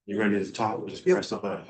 You're ready to talk, just Yep. press the button.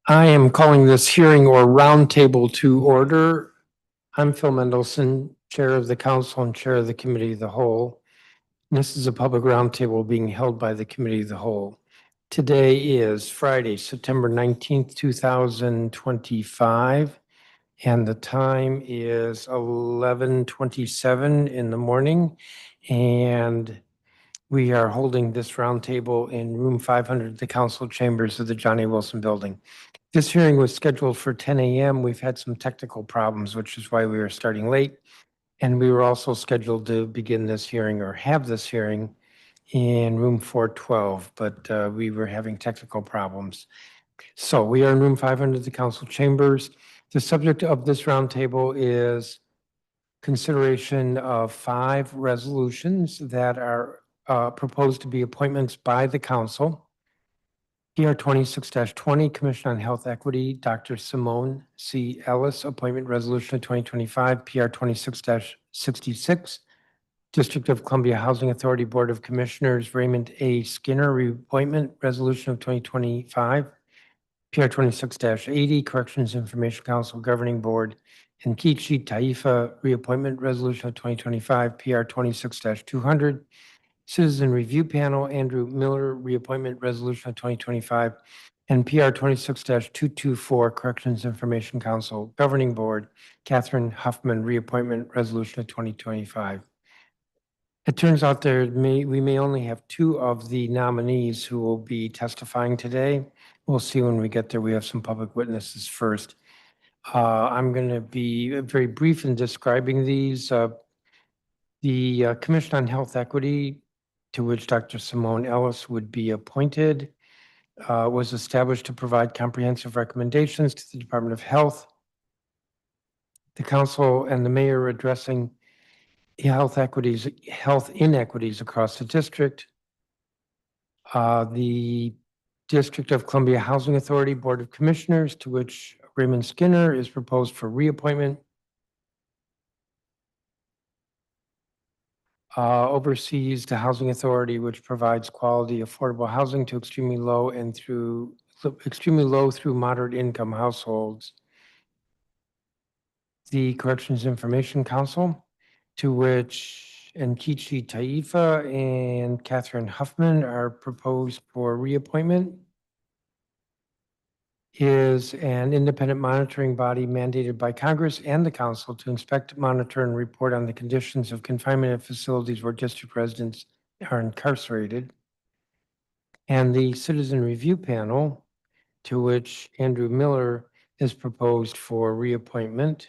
I am calling this hearing or roundtable to order. I'm Phil Mendelson, Chair of the Council and Chair of the Committee of the Whole. This is a public roundtable being held by the Committee of the Whole. Today is Friday, September 19th, 2025, and the time is 11:27 in the morning. And we are holding this roundtable in room 500, the council chambers of the John A. Wilson Building. This hearing was scheduled for 10 a.m. We've had some technical problems, which is why we are starting late. And we were also scheduled to begin this hearing or have this hearing in room 412, but we were having technical problems. So we are in room 500, the council chambers. The subject of this roundtable is consideration of 5 resolutions that are proposed to be appointments by the council. PR 26-20, Commission on Health Equity, Dr. Simone C. Ellis, Appointment Resolution of 2025. PR 26-66, District of Columbia Housing Authority Board of Commissioners, Raymond A. Skinner, Reappointment Resolution of 2025. PR 26-80, Corrections Information Council Governing Board, and Nkechi Taifa, Reappointment Resolution of 2025. PR 26-200, Citizen Review Panel, Andrew Miller, Reappointment Resolution of 2025, and PR 26-224, Corrections Information Council Governing Board, Catherine Huffman, Reappointment Resolution of 2025. It turns out we may only have 2 of the nominees who will be testifying today. We'll see when we get there. We have some public witnesses first. I'm going to be very brief in describing these. The Commission on Health Equity, to which Dr. Simone Ellis would be appointed, was established to provide comprehensive recommendations to the Department of Health, the council, and the mayor addressing health inequities across the district. The District of Columbia Housing Authority Board of Commissioners, to which Raymond Skinner is proposed for reappointment, oversees the housing authority, which provides quality, affordable housing to extremely low through moderate income households. The Corrections Information Council, to which Nkechi Taifa and Catherine Huffman are proposed for reappointment, is an independent monitoring body mandated by Congress and the council to inspect, monitor, and report on the conditions of confinement at facilities where district residents are incarcerated. And the Citizen Review Panel, to which Andrew Miller is proposed for reappointment.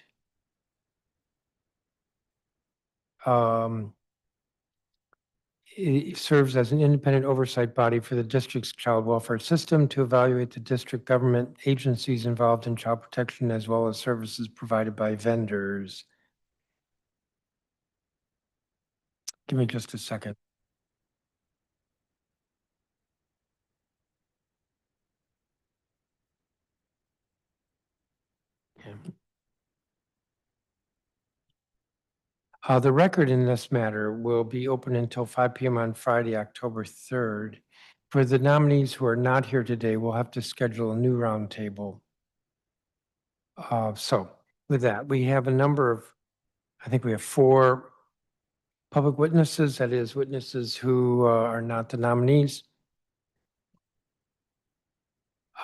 It serves as an independent oversight body for the district's child welfare system to evaluate the district government agencies involved in child protection as well as services provided by vendors. Give me just a second. The record in this matter will be open until 5 p.m. on Friday, October 3rd. For the nominees who are not here today, we'll have to schedule a new roundtable. So with that, we have a number of, I think we have 4 public witnesses, that is witnesses who are not the nominees.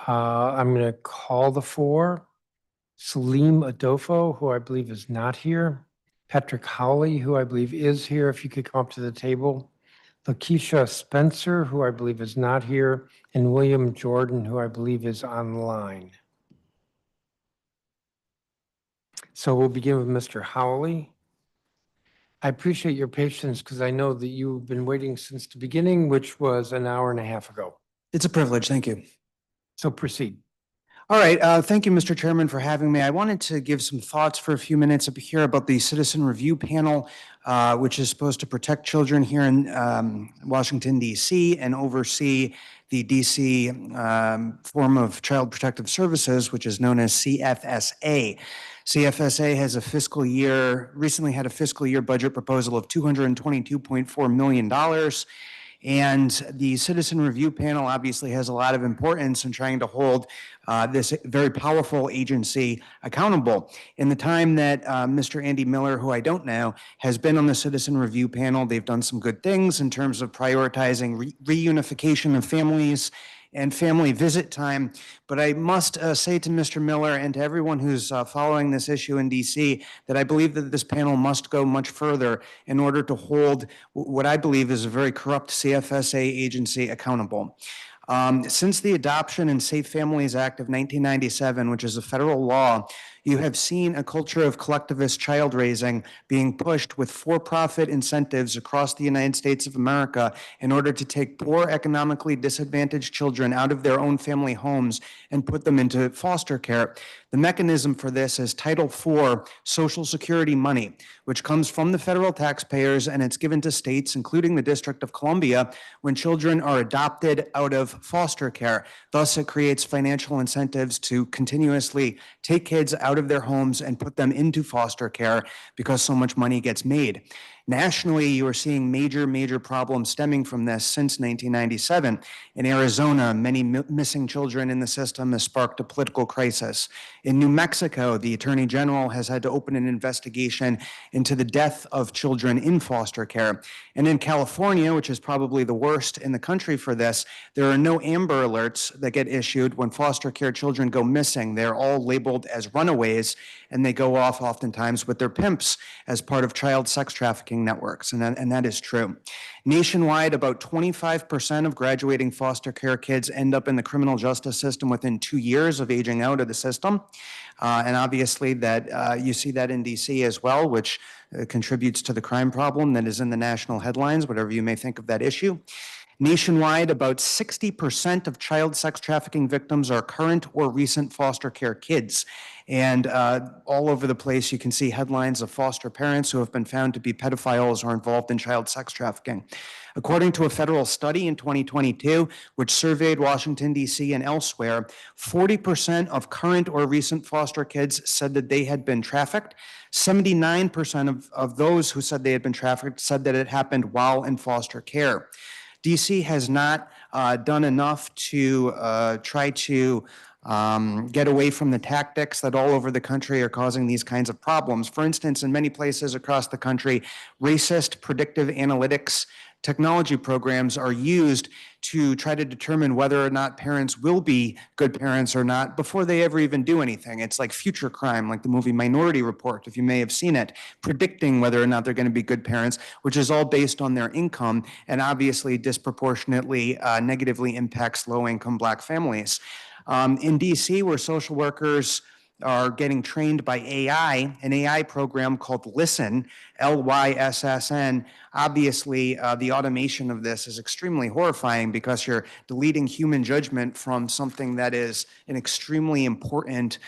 I'm going to call the 4. Salim Adolfo, who I believe is not here. Patrick Howley, who I believe is here, if you could come up to the table. Lakeisha Spencer, who I believe is not here. And William Jordan, who I believe is online. So we'll begin with Mr. Howley. I appreciate your patience because I know that you've been waiting since the beginning, which was an hour and a half ago. It's a privilege. Thank you. So proceed. All right. Thank you, Mr. Chairman, for having me. I wanted to give some thoughts for a few minutes up here about the Citizen Review Panel, which is supposed to protect children here in Washington, D.C. and oversee the D.C. form of Child Protective Services, which is known as CFSA. CFSA has recently had a fiscal year budget proposal of $222.4 million. And the Citizen Review Panel obviously has a lot of importance in trying to hold this very powerful agency accountable. In the time that Mr. Andy Miller, who I don't know, has been on the Citizen Review Panel, they've done some good things in terms of prioritizing reunification of families and family visit time. But I must say to Mr. Miller and to everyone who's following this issue in DC that I believe that this panel must go much further in order to hold what I believe is a very corrupt CFSA agency accountable. Since the adoption and Safe Families Act of 1997, which is a federal law, you have seen a culture of collectivist child raising being pushed with for-profit incentives across the United States of America in order to take poor, economically disadvantaged children out of their own family homes and put them into foster care. The mechanism for this is Title IV Social Security money, which comes from the federal taxpayers, and it's given to states, including the District of Columbia, when children are adopted out of foster care. Thus, it creates financial incentives to continuously take kids out of their homes and put them into foster care because so much money gets made. Nationally, you are seeing major problems stemming from this since 1997. In Arizona, many missing children in the system has sparked a political crisis. In New Mexico, the Attorney General has had to open an investigation into the death of children in foster care. And in California, which is probably the worst in the country for this, there are no Amber Alerts that get issued when foster care children go missing. They're all labeled as runaways, and they go off oftentimes with their pimps as part of child sex trafficking networks, and that is true. Nationwide, about 25% of graduating foster care kids end up in the criminal justice system within 2 years of aging out of the system. And obviously that you see that in DC as well, which contributes to the crime problem that is in the national headlines, whatever you may think of that issue. Nationwide, about 60% of child sex trafficking victims are current or recent foster care kids. And all over the place, you can see headlines of foster parents who have been found to be pedophiles or involved in child sex trafficking. According to a federal study in 2022, which surveyed Washington, D.C. and elsewhere, 40% of current or recent foster kids said that they had been trafficked. 79% of those who said they had been trafficked said that it happened while in foster care. DC has not done enough to try to get away from the tactics that all over the country are causing these kinds of problems. For instance, in many places across the country, racist predictive analytics technology programs are used to try to determine whether or not parents will be good parents or not before they ever even do anything. It's like future crime, like the movie Minority Report, if you may have seen it, predicting whether or not they're going to be good parents, which is all based on their income and obviously disproportionately negatively impacts low-income Black families. In DC, where social workers are getting trained by AI, an AI program called Lyssn, Lyssn. Obviously, the automation of this is extremely horrifying because you're deleting human judgment from something that is an extremely important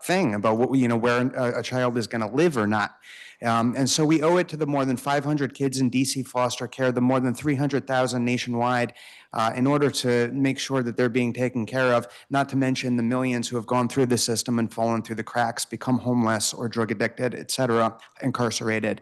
thing about what, where a child is going to live or not. And so we owe it to the more than 500 kids in DC foster care, the more than 300,000 nationwide, in order to make sure that they're being taken care of, not to mention the millions who have gone through the system and fallen through the cracks, become homeless or drug addicted, et cetera, incarcerated.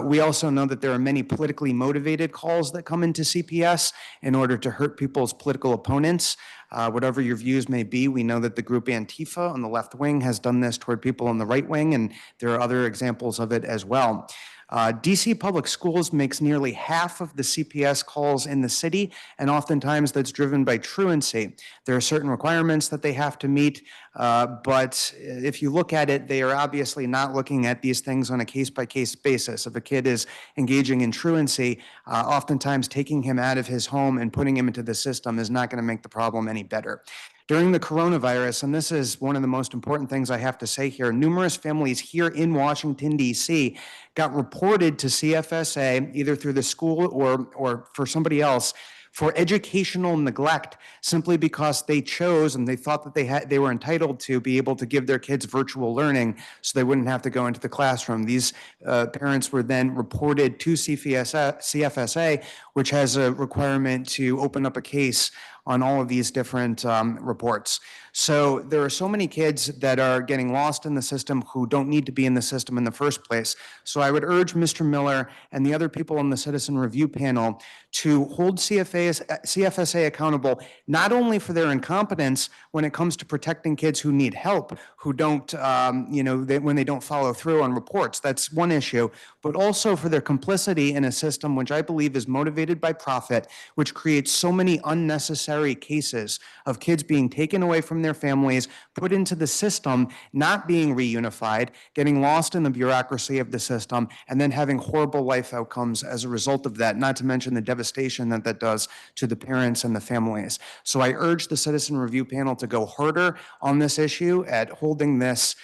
We also know that there are many politically motivated calls that come into CPS in order to hurt people's political opponents. Whatever your views may be, we know that the group Antifa on the left wing has done this toward people on the right wing, and there are other examples of it as well. DC Public Schools makes nearly half of the CPS calls in the city, and oftentimes that's driven by truancy. There are certain requirements that they have to meet, but if you look at it, they are obviously not looking at these things on a case-by-case basis. If a kid is engaging in truancy, oftentimes taking him out of his home and putting him into the system is not going to make the problem any better. During the coronavirus, and this is one of the most important things I have to say here, numerous families here in Washington, D.C. got reported to CFSA, either through the school or for somebody else, for educational neglect, simply because they chose and they thought that they were entitled to be able to give their kids virtual learning so they wouldn't have to go into the classroom. These parents were then reported to CFSA, which has a requirement to open up a case on all of these different reports. So there are so many kids that are getting lost in the system who don't need to be in the system in the first place. So I would urge Mr. Miller and the other people on the citizen review panel to hold CFSA accountable, not only for their incompetence when it comes to protecting kids who need help, who don't, when they don't follow through on reports. That's one issue, but also for their complicity in a system which I believe is motivated by profit, which creates so many unnecessary cases of kids being taken away from their families, put into the system, not being reunified, getting lost in the bureaucracy of the system, and then having horrible life outcomes as a result of that, not to mention the devastation that that does to the parents and the families. So I urge the Citizen Review Panel to go harder on this issue at holding this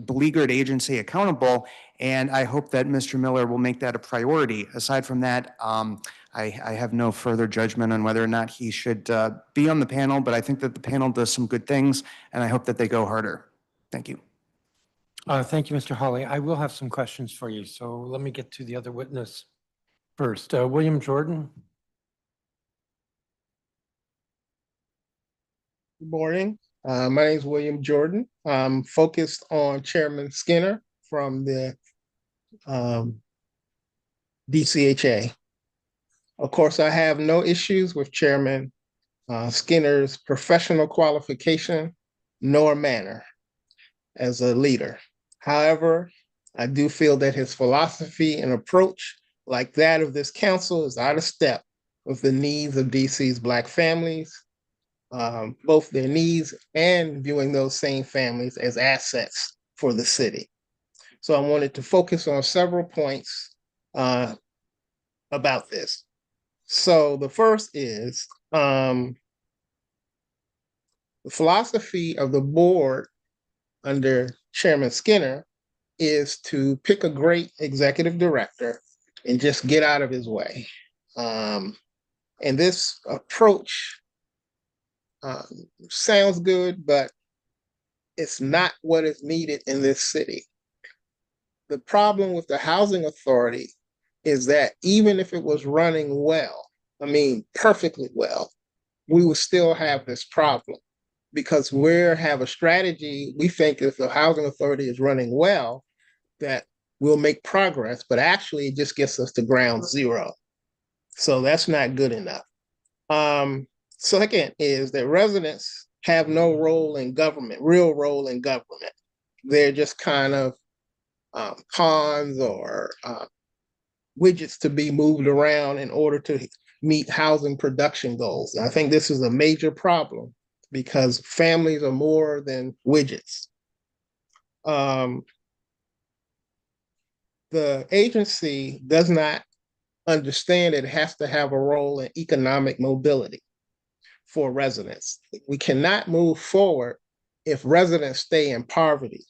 beleaguered agency accountable, and I hope that Mr. Miller will make that a priority. Aside from that, I have no further judgment on whether or not he should be on the panel, but I think that the panel does some good things, and I hope that they go harder. Thank you. Thank you, Mr. Hawley. I will have some questions for you, so let me get to the other witness first. William Jordan. Good morning. My name is William Jordan. I'm focused on Chairman Skinner from the DCHA. Of course, I have no issues with Chairman Skinner's professional qualification nor manner as a leader. However, I do feel that his philosophy and approach, like that of this council, is out of step with the needs of DC's Black families, both their needs and viewing those same families as assets for the city. So I wanted to focus on several points about this. So the first is the philosophy of the board under Chairman Skinner is to pick a great executive director and just get out of his way. And this approach sounds good, but it's not what is needed in this city. The problem with the housing authority is that even if it was running well, I mean, perfectly well, we would still have this problem because we have a strategy. We think if the housing authority is running well, that we'll make progress, but actually it just gets us to ground zero. So that's not good enough. Second is that residents have no role in government, real role in government. They're just kind of pawns or widgets to be moved around in order to meet housing production goals. And I think this is a major problem because families are more than widgets. The agency does not understand it has to have a role in economic mobility for residents. We cannot move forward if residents stay in poverty.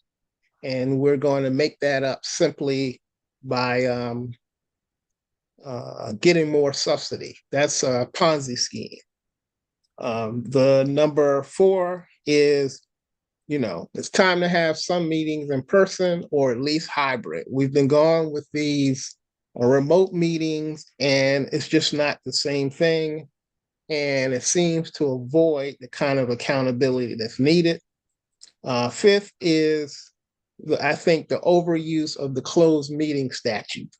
And we're going to make that up simply by getting more subsidy. That's a Ponzi scheme. The number 4 is, it's time to have some meetings in person or at least hybrid. We've been going with these remote meetings and it's just not the same thing. And it seems to avoid the kind of accountability that's needed. 5th is, I think, the overuse of the closed meeting statute.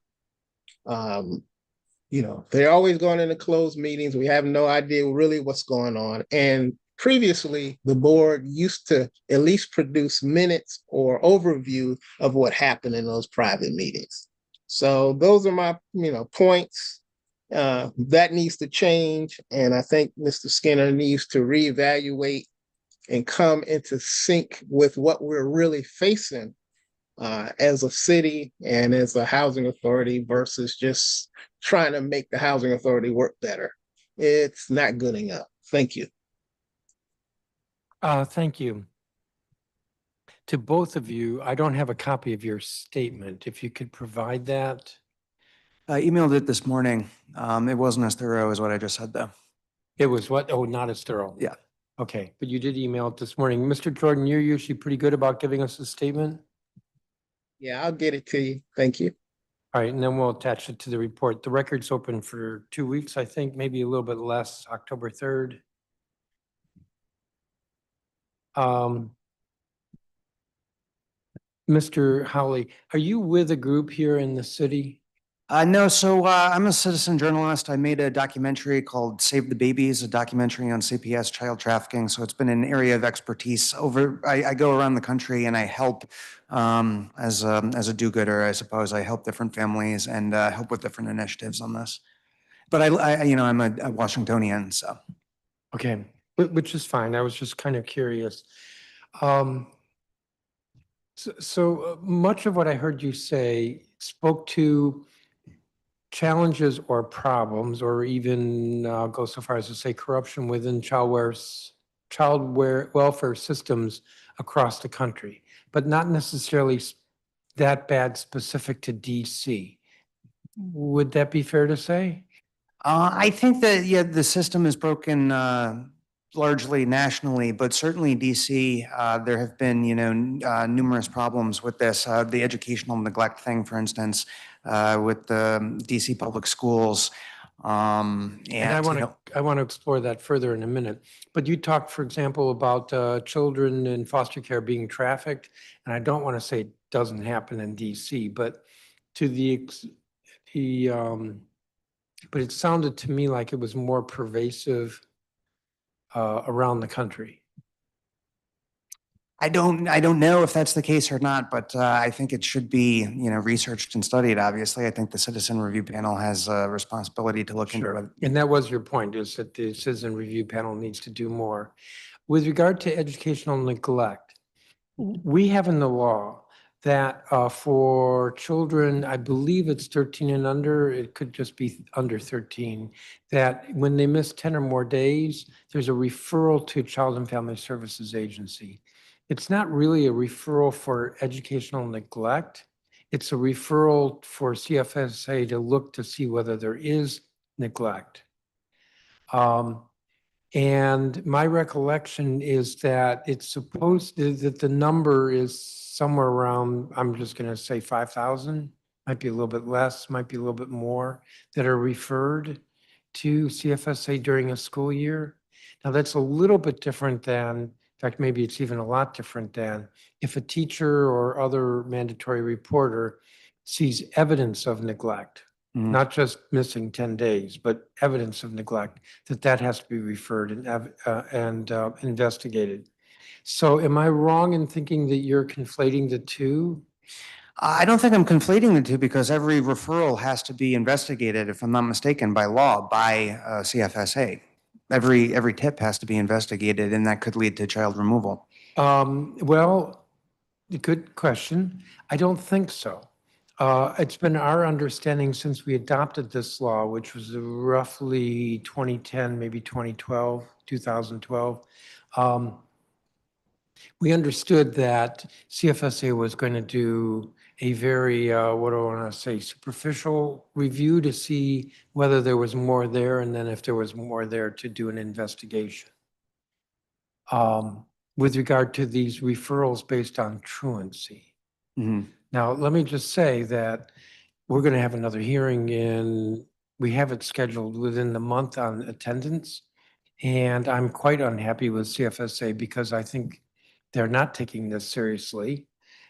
They're always going into closed meetings. We have no idea really what's going on. And previously, the board used to at least produce minutes or overview of what happened in those private meetings. So those are my, points. That needs to change. And I think Mr. Skinner needs to reevaluate and come into sync with what we're really facing as a city and as a housing authority versus just trying to make the housing authority work better. It's not good enough. Thank you. Thank you. To both of you, I don't have a copy of your statement. If you could provide that. I emailed it this morning. It wasn't as thorough as what I just said, though. It was what? Oh, not as thorough. Yeah. Okay, but you did email it this morning. Mr. Jordan, you're usually pretty good about giving us a statement. Yeah, I'll get it to you. Thank you. All right, and then we'll attach it to the report. The record's open for 2 weeks, I think, maybe a little bit less, October 3rd. Mr. Howley, are you with a group here in the city? No, so I'm a citizen journalist. I made a documentary called Save the Babies, a documentary on CPS child trafficking. So it's been an area of expertise. I go around the country and I help as a do-gooder, I suppose. I help different families and help with different initiatives on this. But I'm a Washingtonian, so. Okay, which is fine. I was just kind of curious. So much of what I heard you say spoke to challenges or problems, or even go so far as to say corruption within welfare systems across the country, but not necessarily that bad specific to DC. Would that be fair to say? I think that, yeah, the system is broken largely nationally, but certainly DC, there have been, numerous problems with this. The educational neglect thing, for instance, with the DC public schools. And I want to explore that further in a minute. But you talked, for example, about children in foster care being trafficked, and I don't want to say it doesn't happen in DC, but to but it sounded to me like it was more pervasive around the country. I don't know if that's the case or not, but I think it should be, researched and studied, obviously. I think the Citizen Review Panel has a responsibility to look into it. And that was your point, is that the Citizen Review Panel needs to do more. With regard to educational neglect, we have in the law that for children, I believe it's 13 and under, it could just be under 13, that when they miss 10 or more days, there's a referral to Child and Family Services Agency. It's not really a referral for educational neglect. It's a referral for CFSA to look to see whether there is neglect. And my recollection is that that the number is somewhere around, I'm just going to say 5,000, might be a little bit less, might be a little bit more, that are referred to CFSA during a school year. Now, that's a little bit different than, in fact, maybe it's even a lot different than if a teacher or other mandatory reporter sees evidence of neglect, not just missing 10 days, but evidence of neglect, that has to be referred and investigated. So am I wrong in thinking that you're conflating the two? I don't think I'm conflating the two because every referral has to be investigated, if I'm not mistaken, by law, by CFSA. Every tip has to be investigated, and that could lead to child removal. Well, good question. I don't think so. It's been our understanding since we adopted this law, which was roughly 2010, maybe 2012. We understood that CFSA was going to do a very, what do I want to say, superficial review to see whether there was more there, and then if there was more there, to do an investigation. With regard to these referrals based on truancy. Now, let me just say that we're going to have another hearing we have it scheduled within the month on attendance. And I'm quite unhappy with CFSA because I think they're not taking this seriously.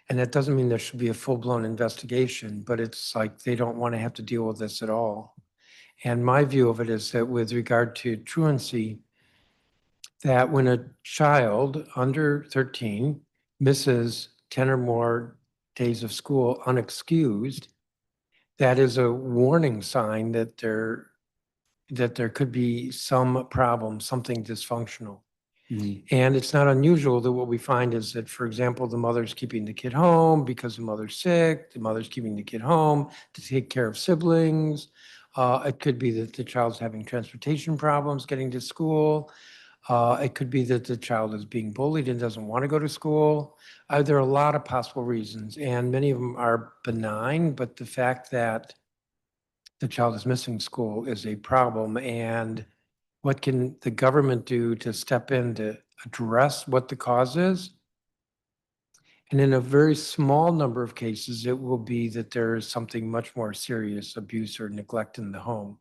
And that doesn't mean there should be a full-blown investigation, but it's like they don't want to have to deal with this at all. And my view of it is that with regard to truancy, that when a child under 13 misses 10 or more days of school unexcused, that is a warning sign that there could be some problem, something dysfunctional. And it's not unusual that what we find is that, for example, the mother's keeping the kid home because the mother's sick, the mother's keeping the kid home to take care of siblings. It could be that the child's having transportation problems getting to school. It could be that the child is being bullied and doesn't want to go to school. There are a lot of possible reasons, and many of them are benign, but the fact that the child is missing school is a problem. And what can the government do to step in to address what the cause is? And in a very small number of cases, it will be that there is something much more serious, abuse or neglect in the home.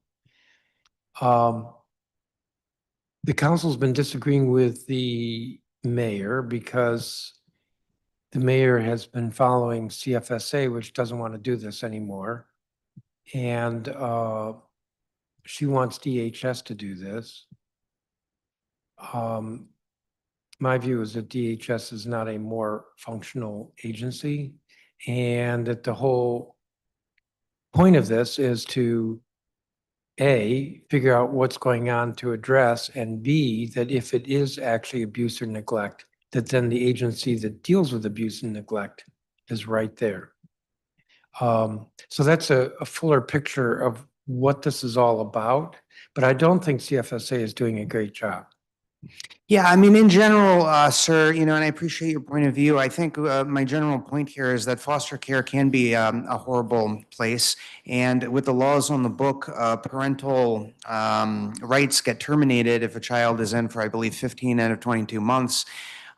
The council's been disagreeing with the mayor because the mayor has been following CFSA, which doesn't want to do this anymore. And she wants DHS to do this. My view is that DHS is not a more functional agency, and that the whole point of this is to A, figure out what's going on to address, and B, that if it is actually abuse or neglect, that then the agency that deals with abuse and neglect is right there. So that's a fuller picture of what this is all about, but I don't think CFSA is doing a great job. Yeah, I mean, in general, sir, and I appreciate your point of view. I think my general point here is that foster care can be a horrible place. And with the laws on the book, parental rights get terminated if a child is in for, I believe, 15 out of 22 months.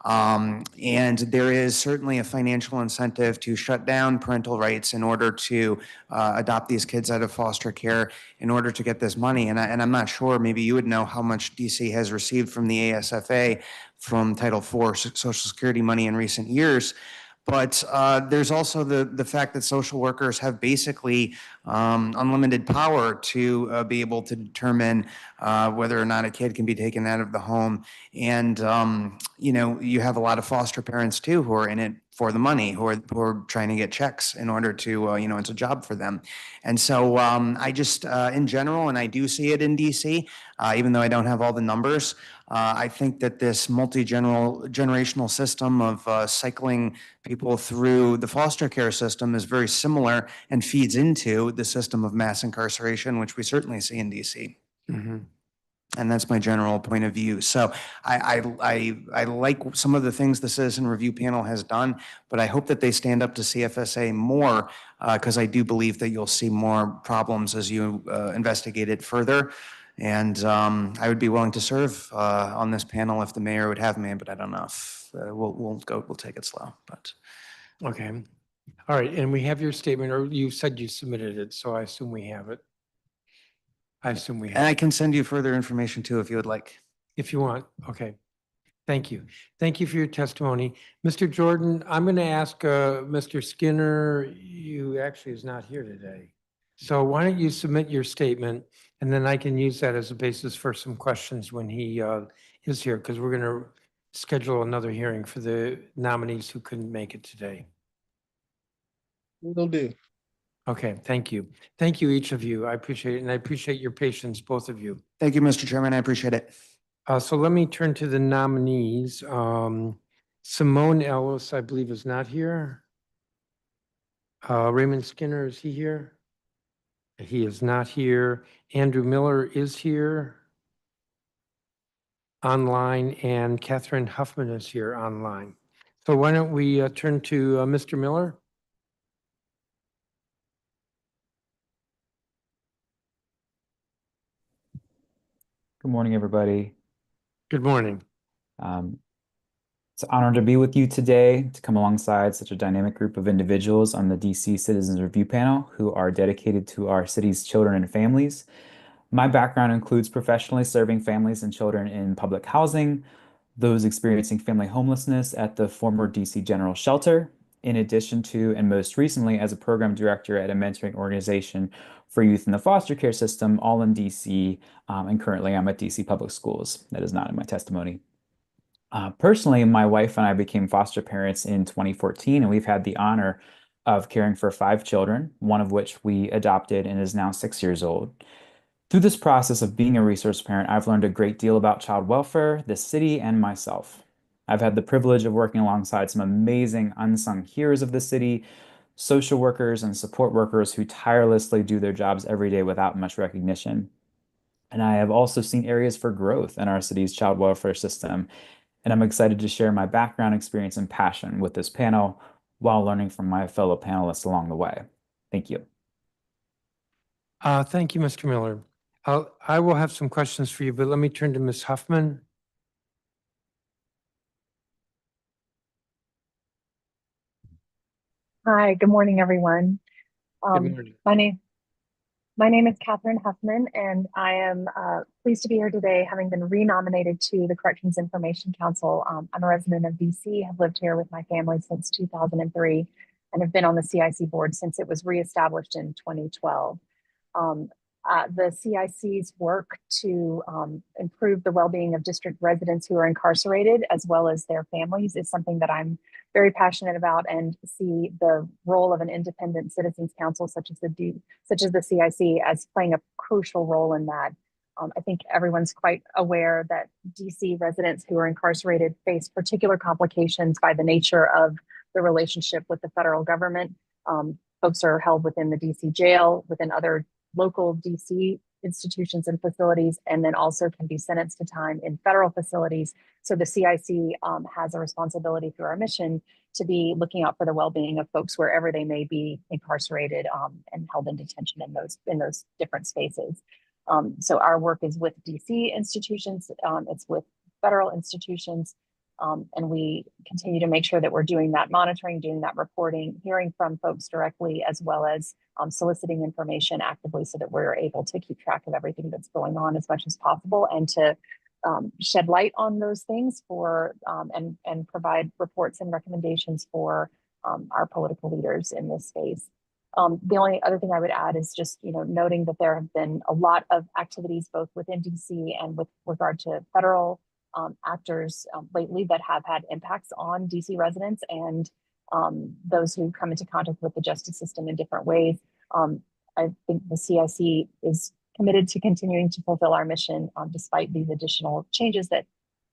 And there is certainly a financial incentive to shut down parental rights in order to adopt these kids out of foster care in order to get this money. And I'm not sure, maybe you would know how much DC has received from the ASFA from Title IV Social Security money in recent years. But there's also the fact that social workers have basically unlimited power to be able to determine whether or not a kid can be taken out of the home. And, you have a lot of foster parents too who are in it for the money, who are trying to get checks in order to, it's a job for them. And so I just, in general, and I do see it in DC, even though I don't have all the numbers, I think that this multi-generational system of cycling people through the foster care system is very similar and feeds into the system of mass incarceration, which we certainly see in DC. And that's my general point of view. So I like some of the things the Citizen Review Panel has done, but I hope that they stand up to CFSA more because I do believe that you'll see more problems as you investigate it further. And I would be willing to serve on this panel if the mayor would have me, but I don't know if we'll take it slow. But Okay. All right. And we have your statement, or you said you submitted it, so I assume we have it. I assume we and have I it. can send you further information too if you would like. If you want. Okay. Thank you. Thank you for your testimony. Mr. Jordan, I'm going to ask Mr. Skinner, you actually is not here today. So why don't you submit your statement, and then I can use that as a basis for some questions when he is here, because we're going to schedule another hearing for the nominees who couldn't make it today. Will do. Okay, thank you. Thank you, each of you. I appreciate it, and I appreciate your patience, both of you. Thank you, Mr. Chairman. I appreciate it. So let me turn to the nominees. Simone Ellis, I believe, is not here. Raymond Skinner, is he here? He is not here. Andrew Miller is here online, and Catherine Huffman is here online. So why don't we turn to Mr. Miller? Good morning, everybody. Good morning. It's an honor to be with you today to come alongside such a dynamic group of individuals on the DC Citizens Review Panel who are dedicated to our city's children and families. My background includes professionally serving families and children in public housing, those experiencing family homelessness at the former DC General Shelter, in addition to, and most recently, as a program director at a mentoring organization for youth in the foster care system, all in DC, and currently I'm at DC Public Schools. That is not in my testimony. Personally, my wife and I became foster parents in 2014, and we've had the honor of caring for 5 children, one of which we adopted and is now 6 years old. Through this process of being a resource parent, I've learned a great deal about child welfare, the city, and myself. I've had the privilege of working alongside some amazing unsung heroes of the city, social workers and support workers who tirelessly do their jobs every day without much recognition. And I have also seen areas for growth in our city's child welfare system, and I'm excited to share my background, experience, and passion with this panel while learning from my fellow panelists along the way. Thank you. Thank you, Mr. Miller. I will have some questions for you, but let me turn to Ms. Huffman. Hi, good morning, everyone. Good morning. My name My name is Catherine Huffman, and I am pleased to be here today, having been renominated to the Corrections Information Council. I'm a resident of DC, have lived here with my family since 2003, and have been on the CIC board since it was reestablished in 2012. Um, the CIC's work to improve the well-being of district residents who are incarcerated, as well as their families, is something that I'm very passionate about, and see the role of an independent citizens council such as the CIC as playing a crucial role in that. I think everyone's quite aware that DC residents who are incarcerated face particular complications by the nature of the relationship with the federal government. Folks are held within the DC jail, within other local DC institutions and facilities, and then also can be sentenced to time in federal facilities. So the CIC has a responsibility through our mission to be looking out for the well-being of folks wherever they may be incarcerated and held in detention in those different spaces. So our work is with DC institutions, it's with federal institutions, and we continue to make sure that we're doing that monitoring, doing that reporting, hearing from folks directly, as well as soliciting information actively so that we're able to keep track of everything that's going on as much as possible, and to shed light on those things for and provide reports and recommendations for our political leaders in this space. The only other thing I would add is just, noting that there have been a lot of activities both within DC and with regard to federal actors lately that have had impacts on DC residents and those who come into contact with the justice system in different ways. I think the CIC is committed to continuing to fulfill our mission despite these additional changes that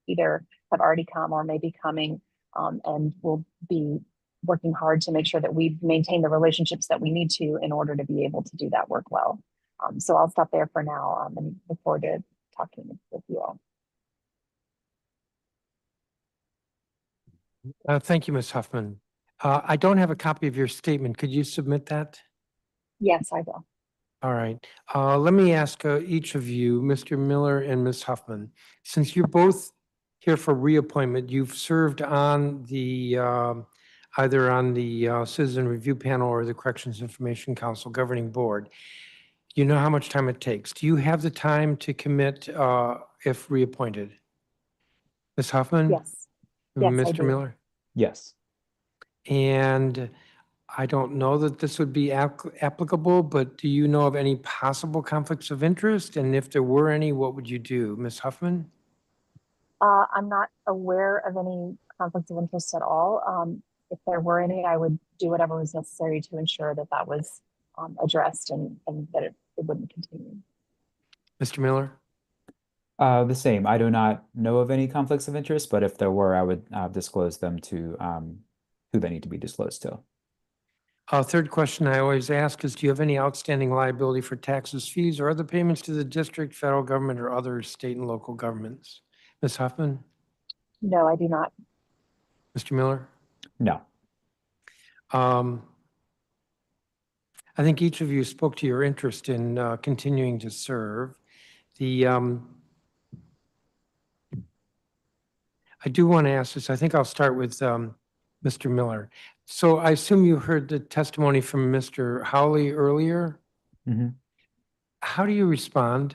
either have already come or may be coming, and we'll be working hard to make sure that we maintain the relationships that we need to in order to be able to do that work well. So I'll stop there for now and look forward to talking with you all. Thank you, Ms. Huffman. I don't have a copy of your statement. Could you submit that? Yes, I will. All right. Let me ask each of you, Mr. Miller and Ms. Huffman, since you're both here for reappointment, you've served on the either on the Citizen Review Panel or the Corrections Information Council Governing Board. You know how much time it takes. Do you have the time to commit if reappointed? Ms. Huffman? Yes. Yes, I Mr. do. Miller? Yes. And I don't know that this would be applicable, but do you know of any possible conflicts of interest? And if there were any, what would you do? Ms. Huffman? I'm not aware of any conflicts of interest at all. If there were any, I would do whatever was necessary to ensure that that was addressed and that it wouldn't continue. Mr. Miller? The same. I do not know of any conflicts of interest, but if there were, I would disclose them to who they need to be disclosed to. Third question I always ask is, do you have any outstanding liability for taxes, fees, or other payments to the district, federal government, or other state and local governments? Ms. Huffman? No, I do not. Mr. Miller? No. I think each of you spoke to your interest in continuing to serve. I do want to ask this. I think I'll start with Mr. Miller. So I assume you heard the testimony from Mr. Howley earlier. Mm-hmm. How do you respond?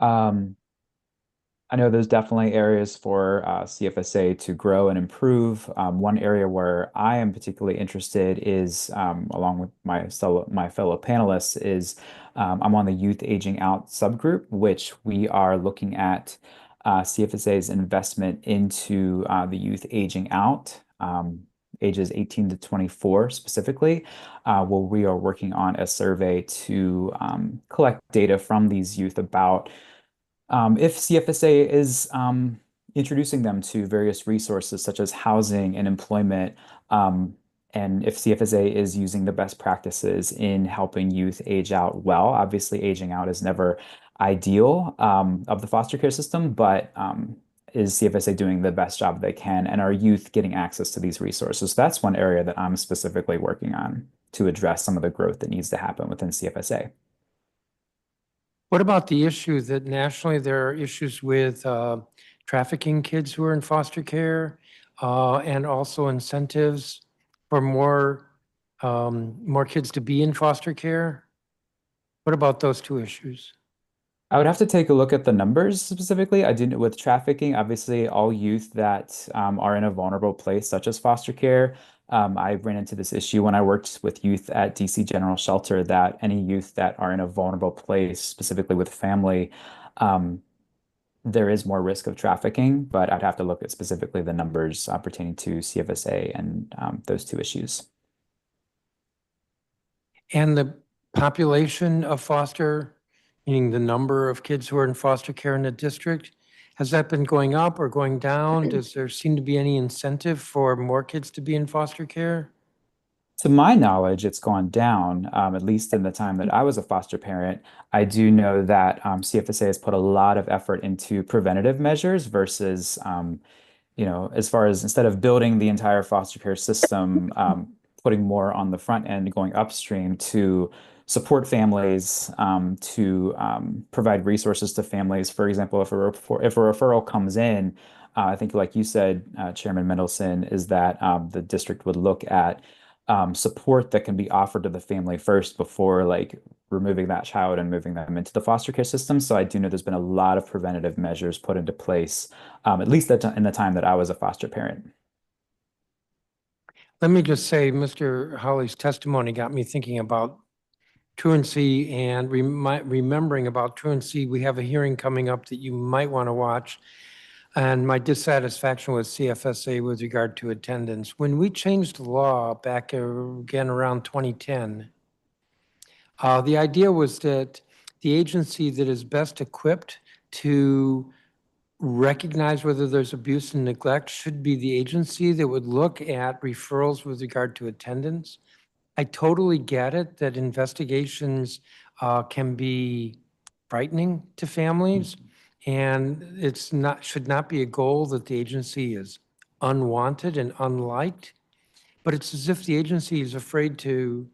I know there's definitely areas for CFSA to grow and improve. One area where I am particularly interested is, along with my fellow panelists, is I'm on the Youth Aging Out subgroup, which we are looking at CFSA's investment into the youth aging out, ages 18 to 24 specifically, where we are working on a survey to collect data from these youth about if CFSA is introducing them to various resources such as housing and employment, and if CFSA is using the best practices in helping youth age out well. Obviously, aging out is never ideal of the foster care system, but is CFSA doing the best job they can, and are youth getting access to these resources? So that's one area that I'm specifically working on to address some of the growth that needs to happen within CFSA. What about the issue that nationally there are issues with trafficking kids who are in foster care and also incentives for more more kids to be in foster care? What about those two issues? I would have to take a look at the numbers specifically. I didn't with trafficking, obviously all youth that are in a vulnerable place, such as foster care. I ran into this issue when I worked with youth at DC General Shelter that any youth that are in a vulnerable place, specifically with family, um, there is more risk of trafficking, but I'd have to look at specifically the numbers pertaining to CFSA and those two issues. And the population of foster, meaning the number of kids who are in foster care in the district, has that been going up or going down? Does there seem to be any incentive for more kids to be in foster care? To my knowledge, it's gone down, at least in the time that I was a foster parent. I do know that CFSA has put a lot of effort into preventative measures versus, as far as instead of building the entire foster care system, putting more on the front end, going upstream to support families, to provide resources to families. For example, if a referral comes in, I think, like you said, Chairman Mendelson, is that the district would look at support that can be offered to the family first before like removing that child and moving them into the foster care system. So I do know there's been a lot of preventative measures put into place, at least in the time that I was a foster parent. Let me just say, Mr. Hawley's testimony got me thinking about truancy and remembering about truancy. We have a hearing coming up that you might want to watch. And my dissatisfaction with CFSA with regard to attendance. When we changed the law back again around 2010, the idea was that the agency that is best equipped to recognize whether there's abuse and neglect should be the agency that would look at referrals with regard to attendance. I totally get it that investigations can be frightening to families, and should not be a goal that the agency is unwanted and unliked. But it's as if the agency is afraid to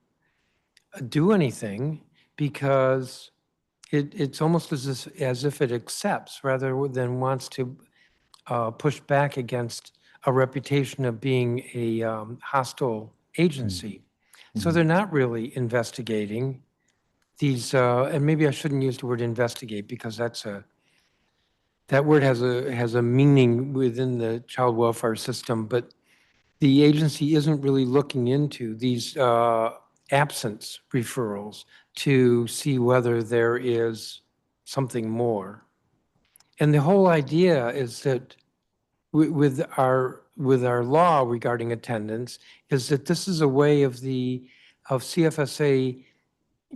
do anything because it's almost as if it accepts rather than wants to push back against a reputation of being a hostile agency. So they're not really investigating these, and maybe I shouldn't use the word investigate because that word has a meaning within the child welfare system, but the agency isn't really looking into these absence referrals to see whether there is something more. And the whole idea is that with our law regarding attendance is that this is a way of CFSA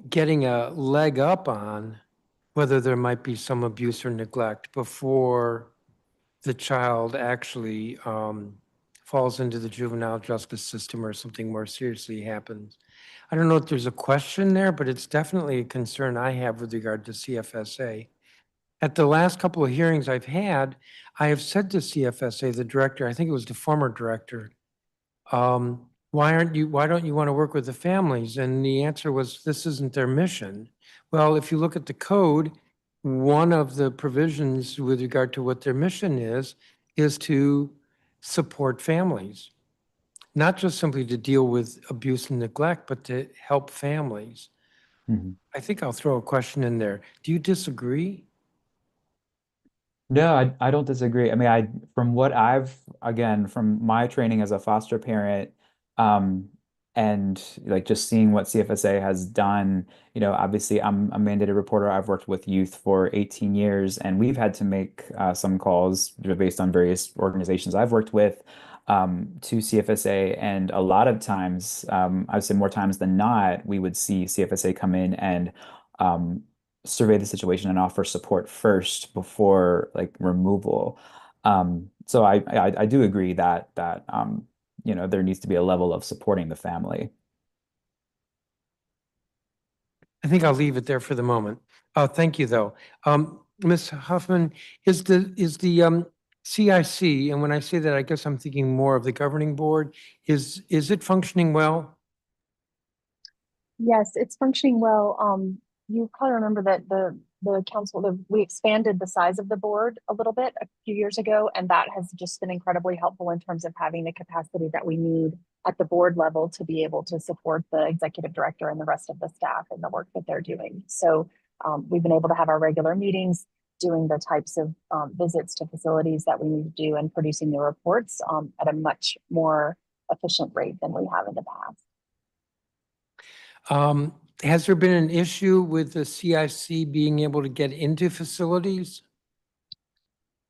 getting a leg up on whether there might be some abuse or neglect before the child actually falls into the juvenile justice system or something more seriously happens. I don't know if there's a question there, but it's definitely a concern I have with regard to CFSA. At the last couple of hearings I've had, I have said to CFSA, the director, I think it was the former director, why don't you want to work with the families? And the answer was, this isn't their mission. Well, if you look at the code, one of the provisions with regard to what their mission is to support families. Not just simply to deal with abuse and neglect, but to help families. Mhm. I think I'll throw a question in there. Do you disagree? No, I don't disagree. I mean, from my training as a foster parent, um, and like just seeing what CFSA has done, obviously I'm a mandated reporter. I've worked with youth for 18 years, and we've had to make some calls based on various organizations I've worked with to CFSA. And a lot of times, I'd say more times than not, we would see CFSA come in and um, survey the situation and offer support first before like removal. So I do agree that there needs to be a level of supporting the family. I think I'll leave it there for the moment. Thank you, though. Ms. Huffman, is the CIC, and when I say that, I guess I'm thinking more of the governing board, is it functioning well? Yes, it's functioning well. You probably remember that the we expanded the size of the board a little bit a few years ago, and that has just been incredibly helpful in terms of having the capacity that we need at the board level to be able to support the executive director and the rest of the staff in the work that they're doing. So we've been able to have our regular meetings, doing the types of visits to facilities that we need to do, and producing the reports at a much more efficient rate than we have in the past. Has there been an issue with the CIC being able to get into facilities?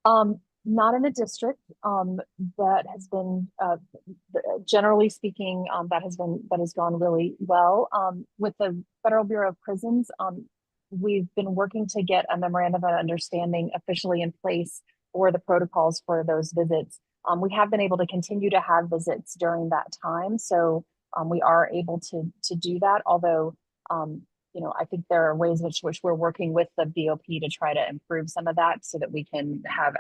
Not in the district. That has been, generally speaking, that has gone really well. With the Federal Bureau of Prisons, we've been working to get a memorandum of understanding officially in place for the protocols for those visits. We have been able to continue to have visits during that time, so we are able to do that. Although, I think there are ways in which we're working with the BOP to try to improve some of that, so that we can have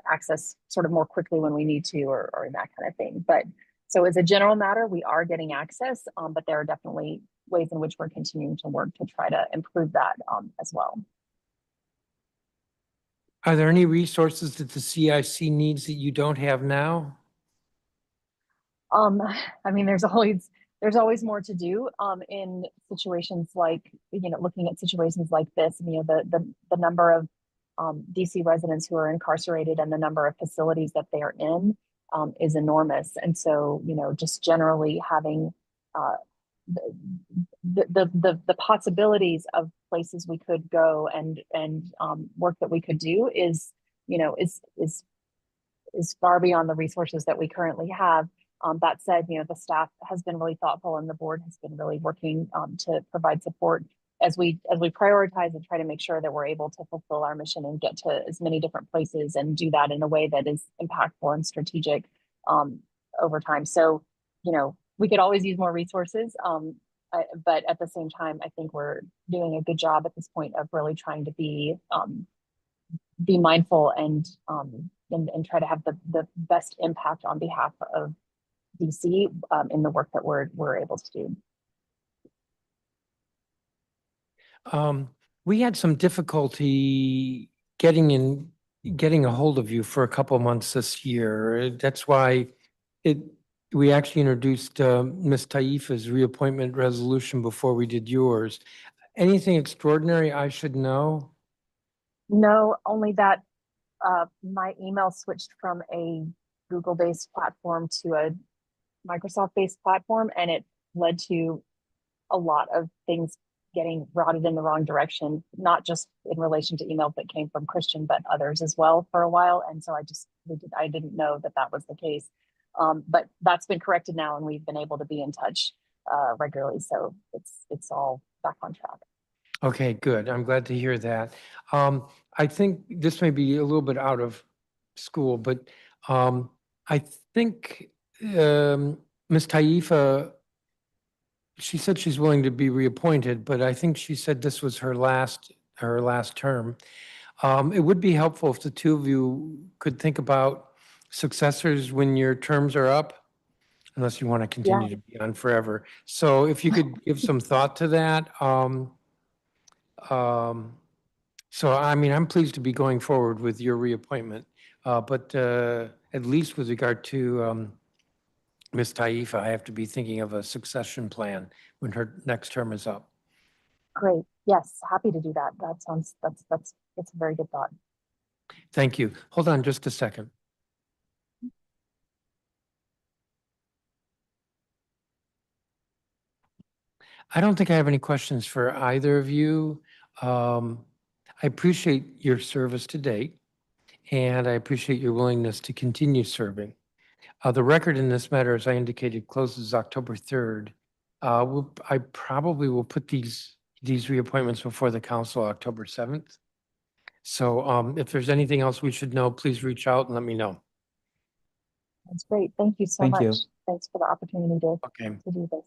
access sort of more quickly when we need to, or that kind of thing. But so as a general matter, we are getting access, but there are definitely ways in which we're continuing to work to try to improve that as well. Are there any resources that the CIC needs that you don't have now? I mean, there's always more to do in situations like, looking at situations like this. The number of DC residents who are incarcerated and the number of facilities that they are in is enormous. And so, just generally having the possibilities of places we could go and work that we could do is far beyond the resources that we currently have. That said, the staff has been really thoughtful, and the board has been really working to provide support as we prioritize and try to make sure that we're able to fulfill our mission and get to as many different places and do that in a way that is impactful and strategic over time. So, we could always use more resources, but at the same time, I think we're doing a good job at this point of really trying to be mindful and try to have the best impact on behalf of DC in the work that we're able to do. We had some difficulty getting a hold of you for a couple of months this year. That's why we actually introduced Ms. Taifa's reappointment resolution before we did yours. Anything extraordinary I should know? No, only that my email switched from a Google-based platform to a Microsoft-based platform, and it led to a lot of things getting routed in the wrong direction, not just in relation to emails that came from Christian, but others as well for a while. And so I didn't know that was the case. But that's been corrected now, and we've been able to be in touch regularly. So it's all back on track. Okay, good. I'm glad to hear that. I think this may be a little bit out of school, but I think Ms. Taifa, she said she's willing to be reappointed, but I think she said this was her last term. It would be helpful if the two of you could think about successors when your terms are up, unless you want to continue to be on forever. So if you could give some thought to that. So, I mean, I'm pleased to be going forward with your reappointment, but at least with regard to Ms. Taifa, I have to be thinking of a succession plan when her next term is up. Great. Yes, happy to do that. That's a very good thought. Thank you. Hold on just a second. I don't think I have any questions for either of you. I appreciate your service to date, and I appreciate your willingness to continue serving. The record in this matter, as I indicated, closes October 3rd. I probably will put these reappointments before the council October 7th. So if there's anything else we should know, please reach out and let me know. That's great. Thank you so Thank much. you. Thanks for the opportunity to do this.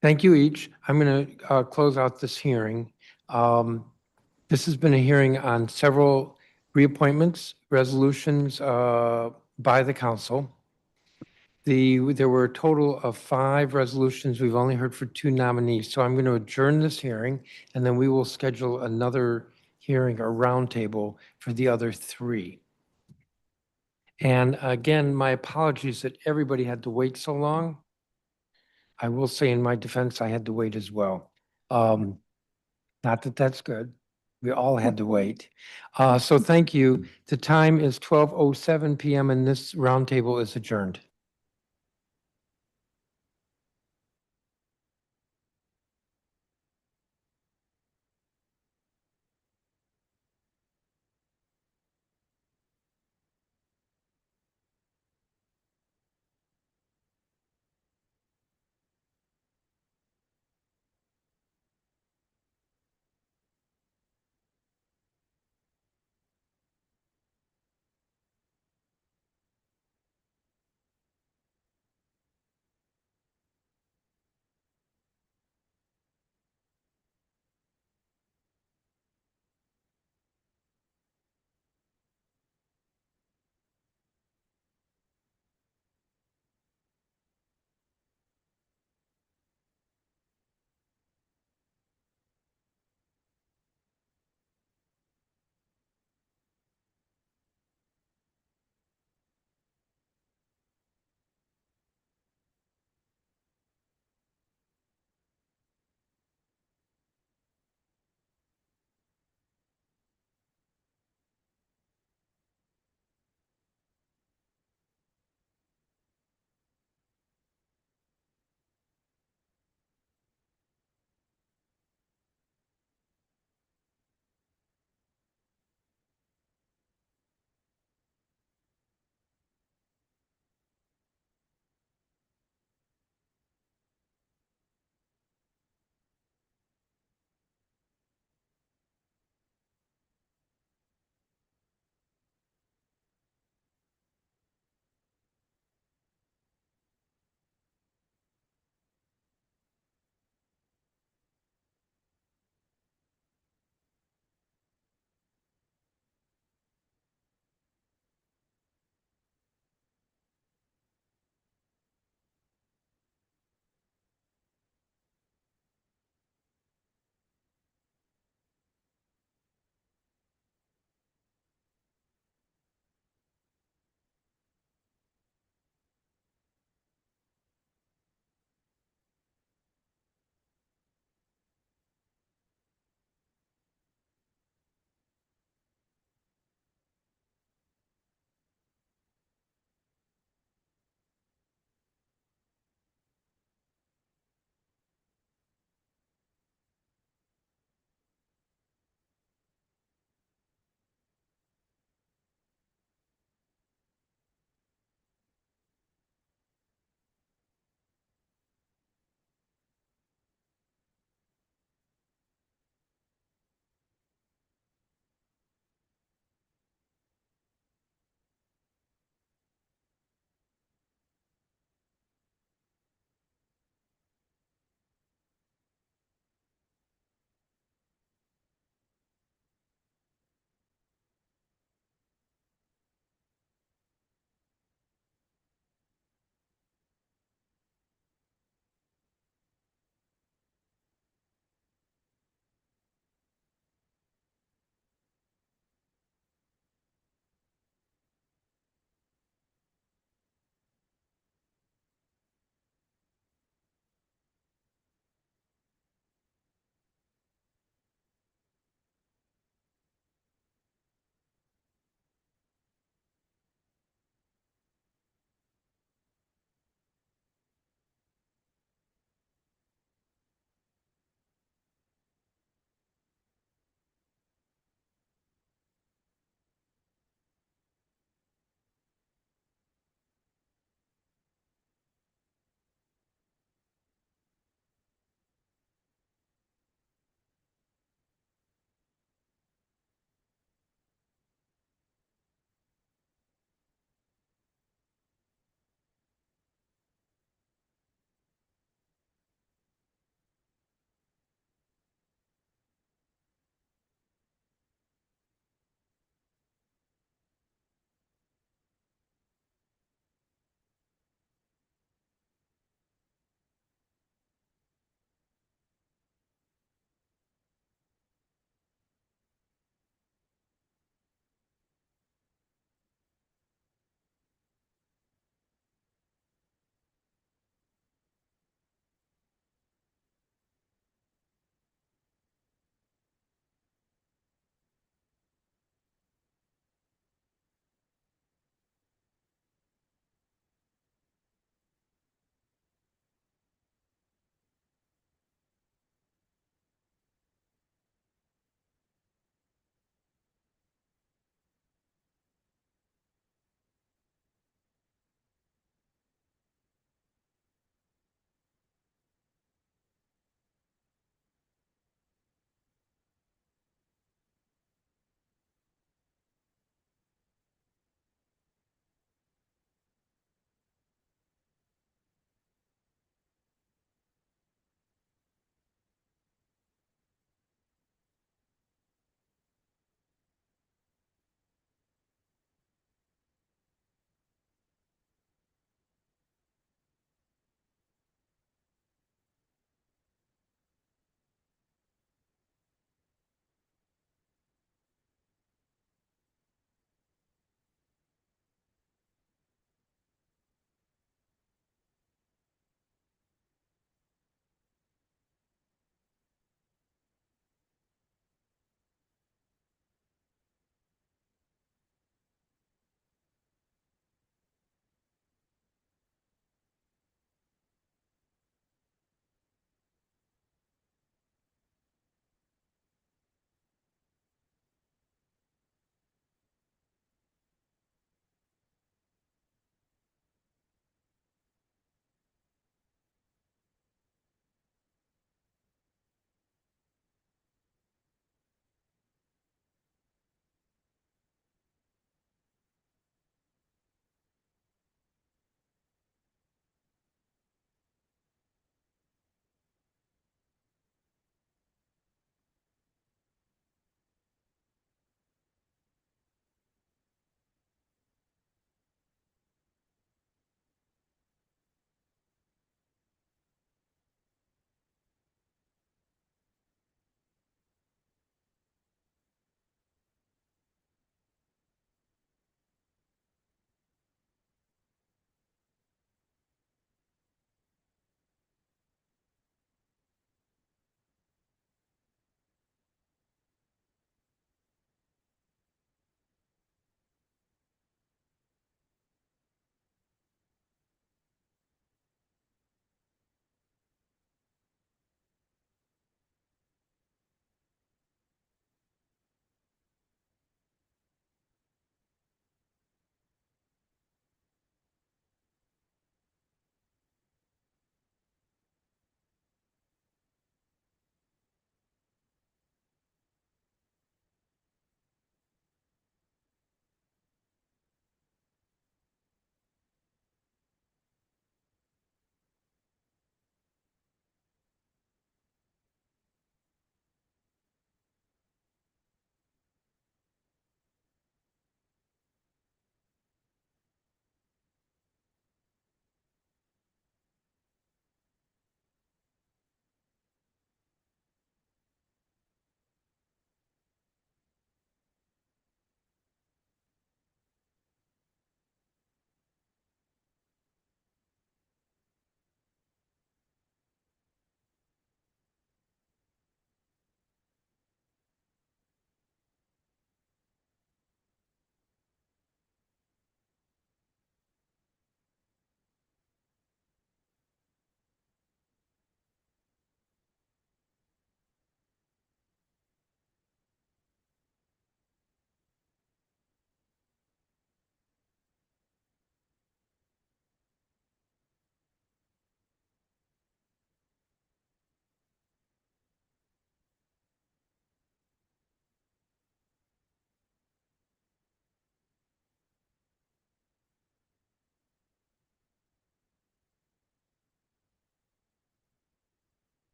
Thank you each. I'm going to close out this hearing. This has been a hearing on several reappointments, resolutions by the council. There were a total of 5 resolutions. We've only heard for 2 nominees. So I'm going to adjourn this hearing, and then we will schedule another hearing or roundtable for the other 3. And again, my apologies that everybody had to wait so long. I will say in my defense, I had to wait as well. Not that that's good. We all had to wait. So thank you. The time is 12:07 PM and this roundtable is adjourned.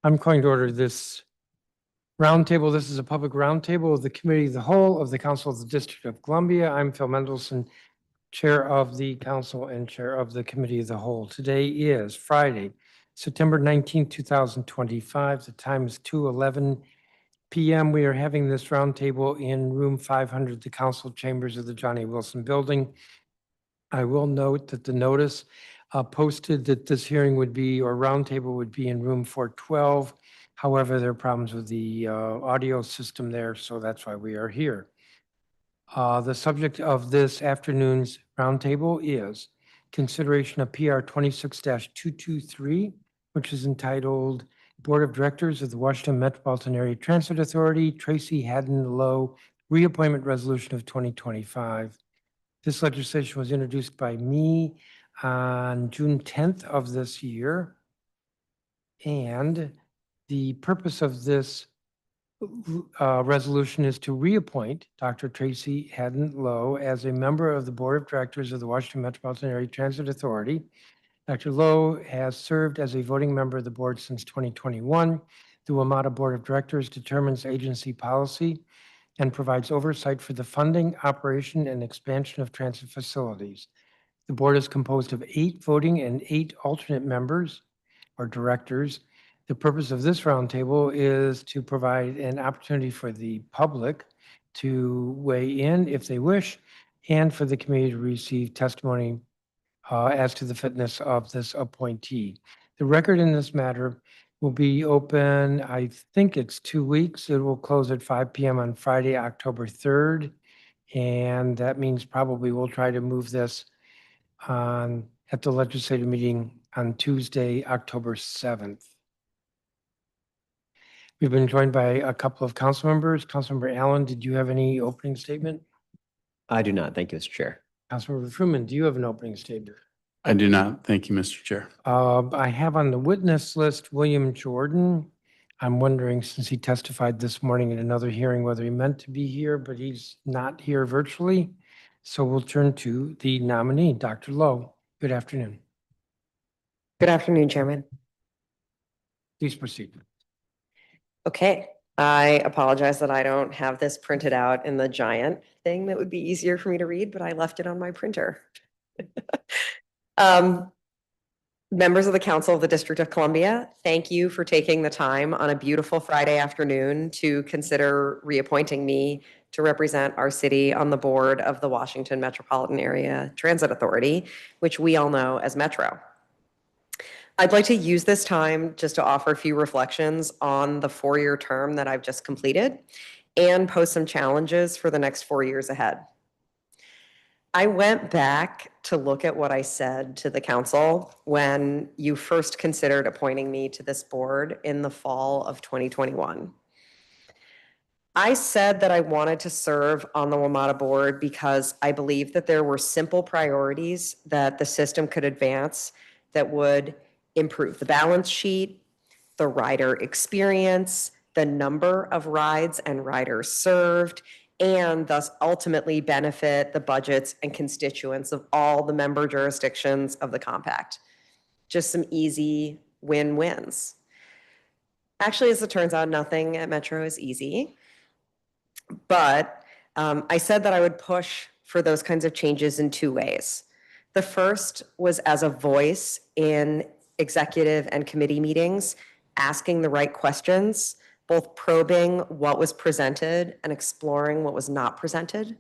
I'm going to order this roundtable. This is a public roundtable of the Committee of the Whole of the Council of the District of Columbia. I'm Phil Mendelson, Chair of the Council and Chair of the Committee of the Whole. Today is Friday, September 19th, 2025. The time is 2:11 p.m. We are having this roundtable in room 500, the council chambers of the Johnny Wilson Building. I will note that the notice posted that this hearing would be, or roundtable would be in room 412. However, there are problems with the audio system there, so that's why we are here. The subject of this afternoon's roundtable is consideration of PR 26-223, which is entitled Board of Directors of the Washington Metropolitan Area Transit Authority, Tracy Haddon Lowe, Reappointment Resolution of 2025. This legislation was introduced by me on June 10th of this year. And the purpose of this resolution is to reappoint Dr. Tracy Haddon Lowe as a member of the Board of Directors of the Washington Metropolitan Area Transit Authority. Dr. Lowe has served as a voting member of the board since 2021. The WMATA Board of Directors determines agency policy and provides oversight for the funding, operation, and expansion of transit facilities. The board is composed of 8 voting and 8 alternate members or directors. The purpose of this roundtable is to provide an opportunity for the public to weigh in if they wish, and for the committee to receive testimony as to the fitness of this appointee. The record in this matter will be open, I think it's 2 weeks. It will close at 5 p.m. on Friday, October 3rd. And that means probably we'll try to move this at the legislative meeting on Tuesday, October 7th. We've been joined by a couple of council members. Councilmember Allen, did you have any opening statement? I do not. Thank you, Mr. Chair. Councilmember Fruman, do you have an opening statement? I do not. Thank you, Mr. Chair. I have on the witness list William Jordan. I'm wondering, since he testified this morning in another hearing, whether he meant to be here, but he's not here virtually. So we'll turn to the nominee, Dr. Lowe. Good afternoon. Good afternoon, Chairman. Please proceed. Okay, I apologize that I don't have this printed out in the giant thing that would be easier for me to read, but I left it on my printer. Members of the Council of the District of Columbia, thank you for taking the time on a beautiful Friday afternoon to consider reappointing me to represent our city on the board of the Washington Metropolitan Area Transit Authority, which we all know as Metro. I'd like to use this time just to offer a few reflections on the 4-year term that I've just completed and pose some challenges for the next 4 years ahead. I went back to look at what I said to the council when you first considered appointing me to this board in the fall of 2021. I said that I wanted to serve on the WMATA board because I believed that there were simple priorities that the system could advance that would improve the balance sheet, the rider experience, the number of rides and riders served, and thus ultimately benefit the budgets and constituents of all the member jurisdictions of the compact. Just some easy win-wins. Actually, as it turns out, nothing at Metro is easy. But I said that I would push for those kinds of changes in 2 ways. The first was as a voice in executive and committee meetings, asking the right questions, both probing what was presented and exploring what was not presented.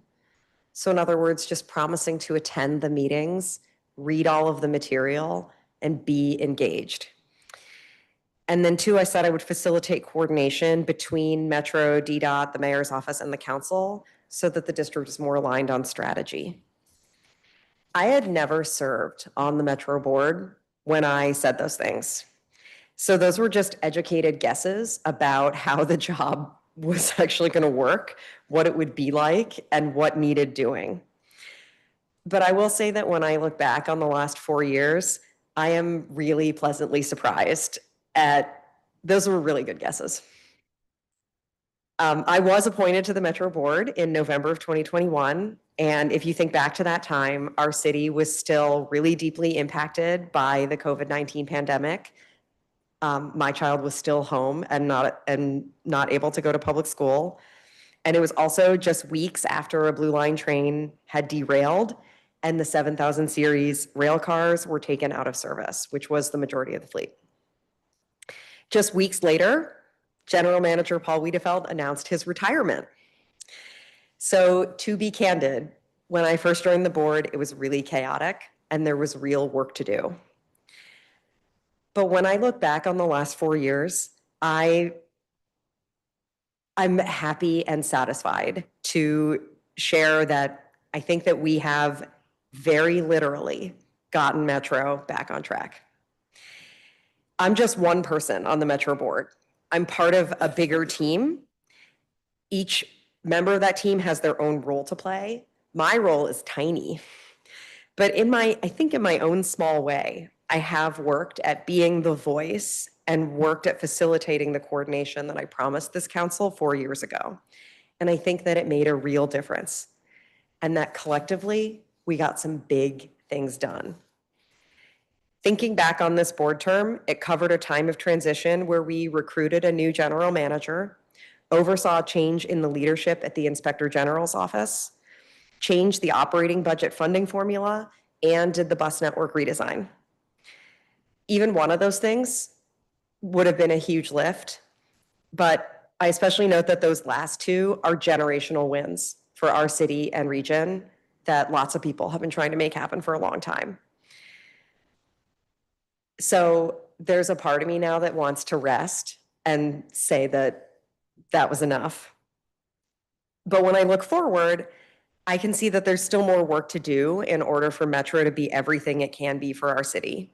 So in other words, just promising to attend the meetings, read all of the material, and be engaged. And then 2, I said I would facilitate coordination between Metro, DDOT, the mayor's office, and the council so that the district is more aligned on strategy. I had never served on the Metro board when I said those things. So those were just educated guesses about how the job was actually going to work, what it would be like, and what needed doing. But I will say that when I look back on the last 4 years, I am really pleasantly surprised at those were really good guesses. I was appointed to the Metro board in November of 2021. And if you think back to that time, our city was still really deeply impacted by the COVID-19 pandemic. My child was still home and not able to go to public school. And it was also just weeks after a Blue Line train had derailed and the 7000 series rail cars were taken out of service, which was the majority of the fleet. Just weeks later, General Manager Paul Wiedefeld announced his retirement. So to be candid, when I first joined the board, it was really chaotic and there was real work to do. But when I look back on the last 4 years, I'm happy and satisfied to share that I think that we have very literally gotten Metro back on track. I'm just one person on the Metro board. I'm part of a bigger team. Each member of that team has their own role to play. My role is tiny, but I think in my own small way, I have worked at being the voice and worked at facilitating the coordination that I promised this council 4 years ago. And I think that it made a real difference and that collectively we got some big things done. Thinking back on this board term, it covered a time of transition where we recruited a new general manager, oversaw a change in the leadership at the Inspector General's office, changed the operating budget funding formula, and did the bus network redesign. Even one of those things would have been a huge lift, but I especially note that those last two are generational wins for our city and region that lots of people have been trying to make happen for a long time. So there's a part of me now that wants to rest and say that that was enough. But when I look forward, I can see that there's still more work to do in order for Metro to be everything it can be for our city.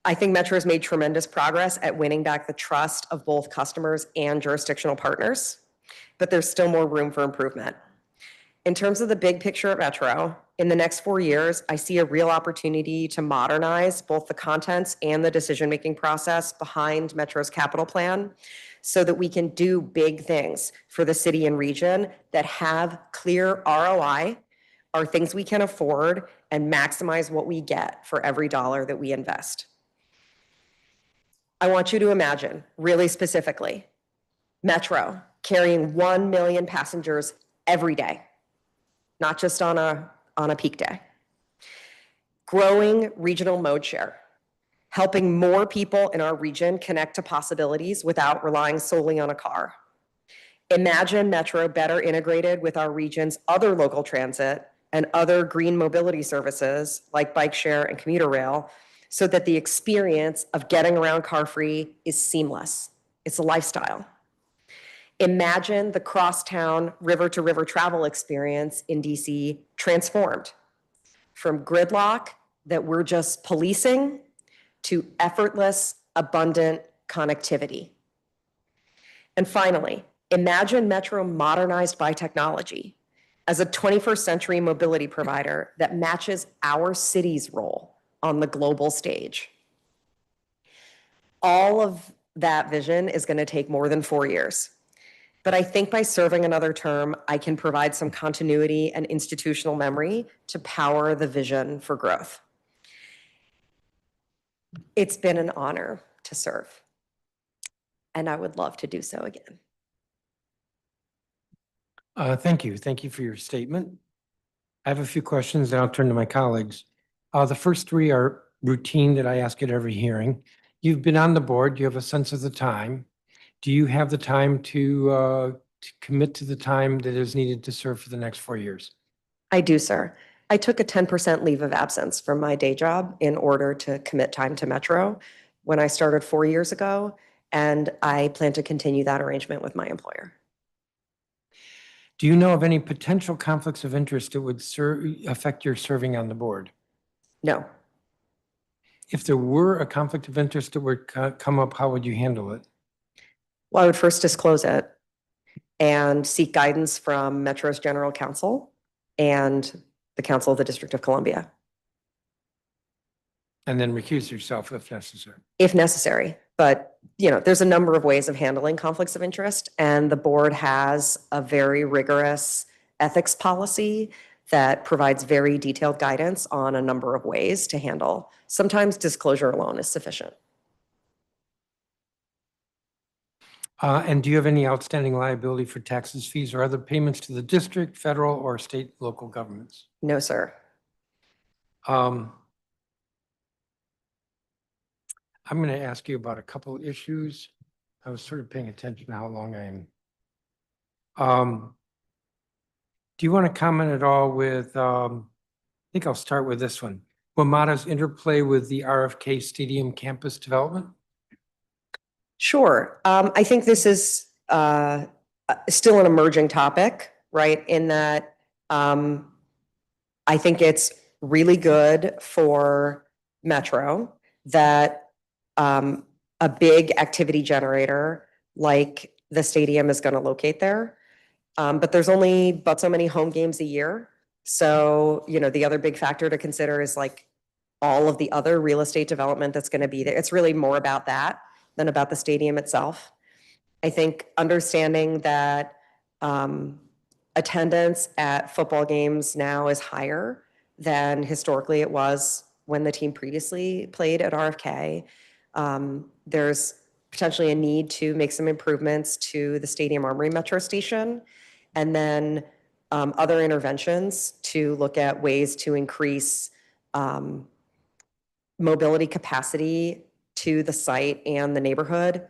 I think Metro has made tremendous progress at winning back the trust of both customers and jurisdictional partners, but there's still more room for improvement. In terms of the big picture at Metro, in the next 4 years, I see a real opportunity to modernize both the contents and the decision-making process behind Metro's capital plan so that we can do big things for the city and region that have clear ROI, are things we can afford, and maximize what we get for every dollar that we invest. I want you to imagine, really specifically, Metro carrying 1 million passengers every day, not just on a peak day. Growing regional mode share, helping more people in our region connect to possibilities without relying solely on a car. Imagine Metro better integrated with our region's other local transit and other green mobility services like bike share and commuter rail, so that the experience of getting around car-free is seamless. It's a lifestyle. Imagine the crosstown river-to-river travel experience in DC transformed from gridlock that we're just policing to effortless, abundant connectivity. And finally, imagine Metro modernized by technology as a 21st century mobility provider that matches our city's role on the global stage. All of that vision is going to take more than 4 years. But I think by serving another term, I can provide some continuity and institutional memory to power the vision for growth. It's been an honor to serve, and I would love to do so again. Thank you. Thank you for your statement. I have a few questions, and I'll turn to my colleagues. The first three are routine that I ask at every hearing. You've been on the board. You have a sense of the time. Do you have the time to commit to the time that is needed to serve for the next 4 years? I do, sir. I took a 10% leave of absence from my day job in order to commit time to Metro when I started 4 years ago, and I plan to continue that arrangement with my employer. Do you know of any potential conflicts of interest that would affect your serving on the board? No. If there were a conflict of interest that would come up, how would you handle it? Well, I would first disclose it and seek guidance from Metro's general counsel and the Council of the District of Columbia. And then recuse yourself if necessary. If necessary. But, there's a number of ways of handling conflicts of interest, and the board has a very rigorous ethics policy that provides very detailed guidance on a number of ways to handle. Sometimes disclosure alone is sufficient. And do you have any outstanding liability for taxes, fees, or other payments to the district, federal, or state, local governments? No, sir. I'm going to ask you about a couple of issues. I was sort of paying attention to how long I am. Do you want to comment at all with, I think I'll start with this one. WMATA's interplay with the RFK Stadium campus development? Sure. I think this is still an emerging topic, right? In that I think it's really good for Metro that a big activity generator like the stadium is going to locate there. But there's only but so many home games a year. So, the other big factor to consider is like all of the other real estate development that's going to be there. It's really more about that than about the stadium itself. I think understanding that attendance at football games now is higher than historically it was when the team previously played at RFK. There's potentially a need to make some improvements to the Stadium Armory Metro Station, and then other interventions to look at ways to increase mobility capacity to the site and the neighborhood,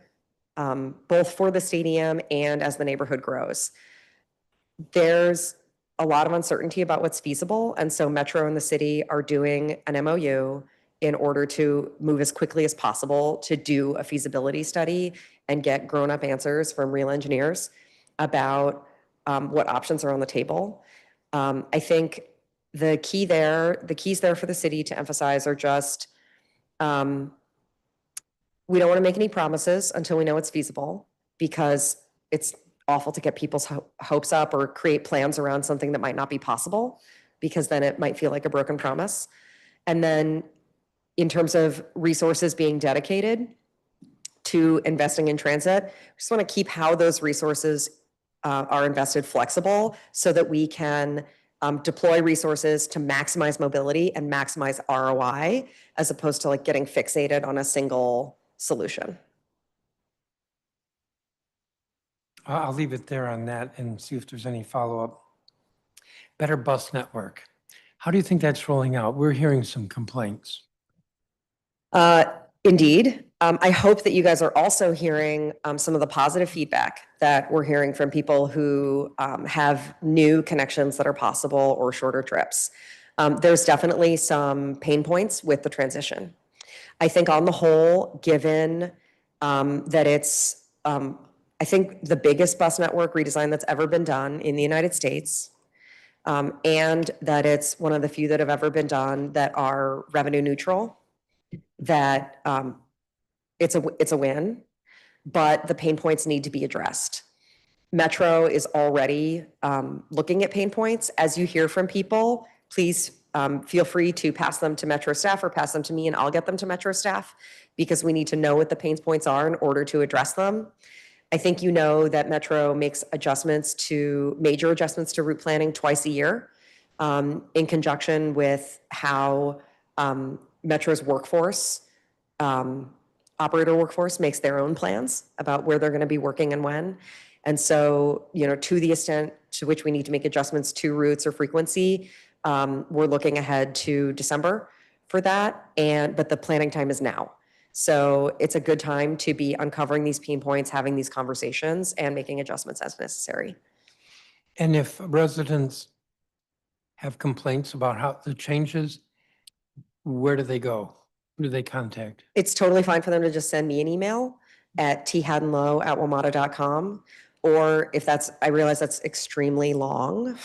both for the stadium and as the neighborhood grows. There's a lot of uncertainty about what's feasible, and so Metro and the city are doing an MOU in order to move as quickly as possible to do a feasibility study and get grown-up answers from real engineers about what options are on the table. I think the keys there for the city to emphasize are just, we don't want to make any promises until we know it's feasible, because it's awful to get people's hopes up or create plans around something that might not be possible, because then it might feel like a broken promise. And then in terms of resources being dedicated to investing in transit, we just want to keep how those resources are invested flexible so that we can deploy resources to maximize mobility and maximize ROI, as opposed to like getting fixated on a single solution. I'll leave it there on that and see if there's any follow-up. Better bus network. How do you think that's rolling out? We're hearing some complaints. Indeed. I hope that you guys are also hearing some of the positive feedback that we're hearing from people who have new connections that are possible or shorter trips. There's definitely some pain points with the transition. I think on the whole, given that it's, I think the biggest bus network redesign that's ever been done in the United States, and that it's one of the few that have ever been done that are revenue neutral, that it's a win, but the pain points need to be addressed. Metro is already looking at pain points. As you hear from people, please feel free to pass them to Metro staff or pass them to me, and I'll get them to Metro staff, because we need to know what the pain points are in order to address them. I think you know that Metro makes major adjustments to route planning twice a year, in conjunction with how Metro's workforce, operator workforce, makes their own plans about where they're going to be working and when. And so, to the extent to which we need to make adjustments to routes or frequency, we're looking ahead to December for that. But the planning time is now. So it's a good time to be uncovering these pain points, having these conversations, and making adjustments as necessary. And if residents have complaints about how the changes, where do they go? Who do they contact? It's totally fine for them to just send me an email at thaddenlow@wmata.com. Or if I realize that's extremely long,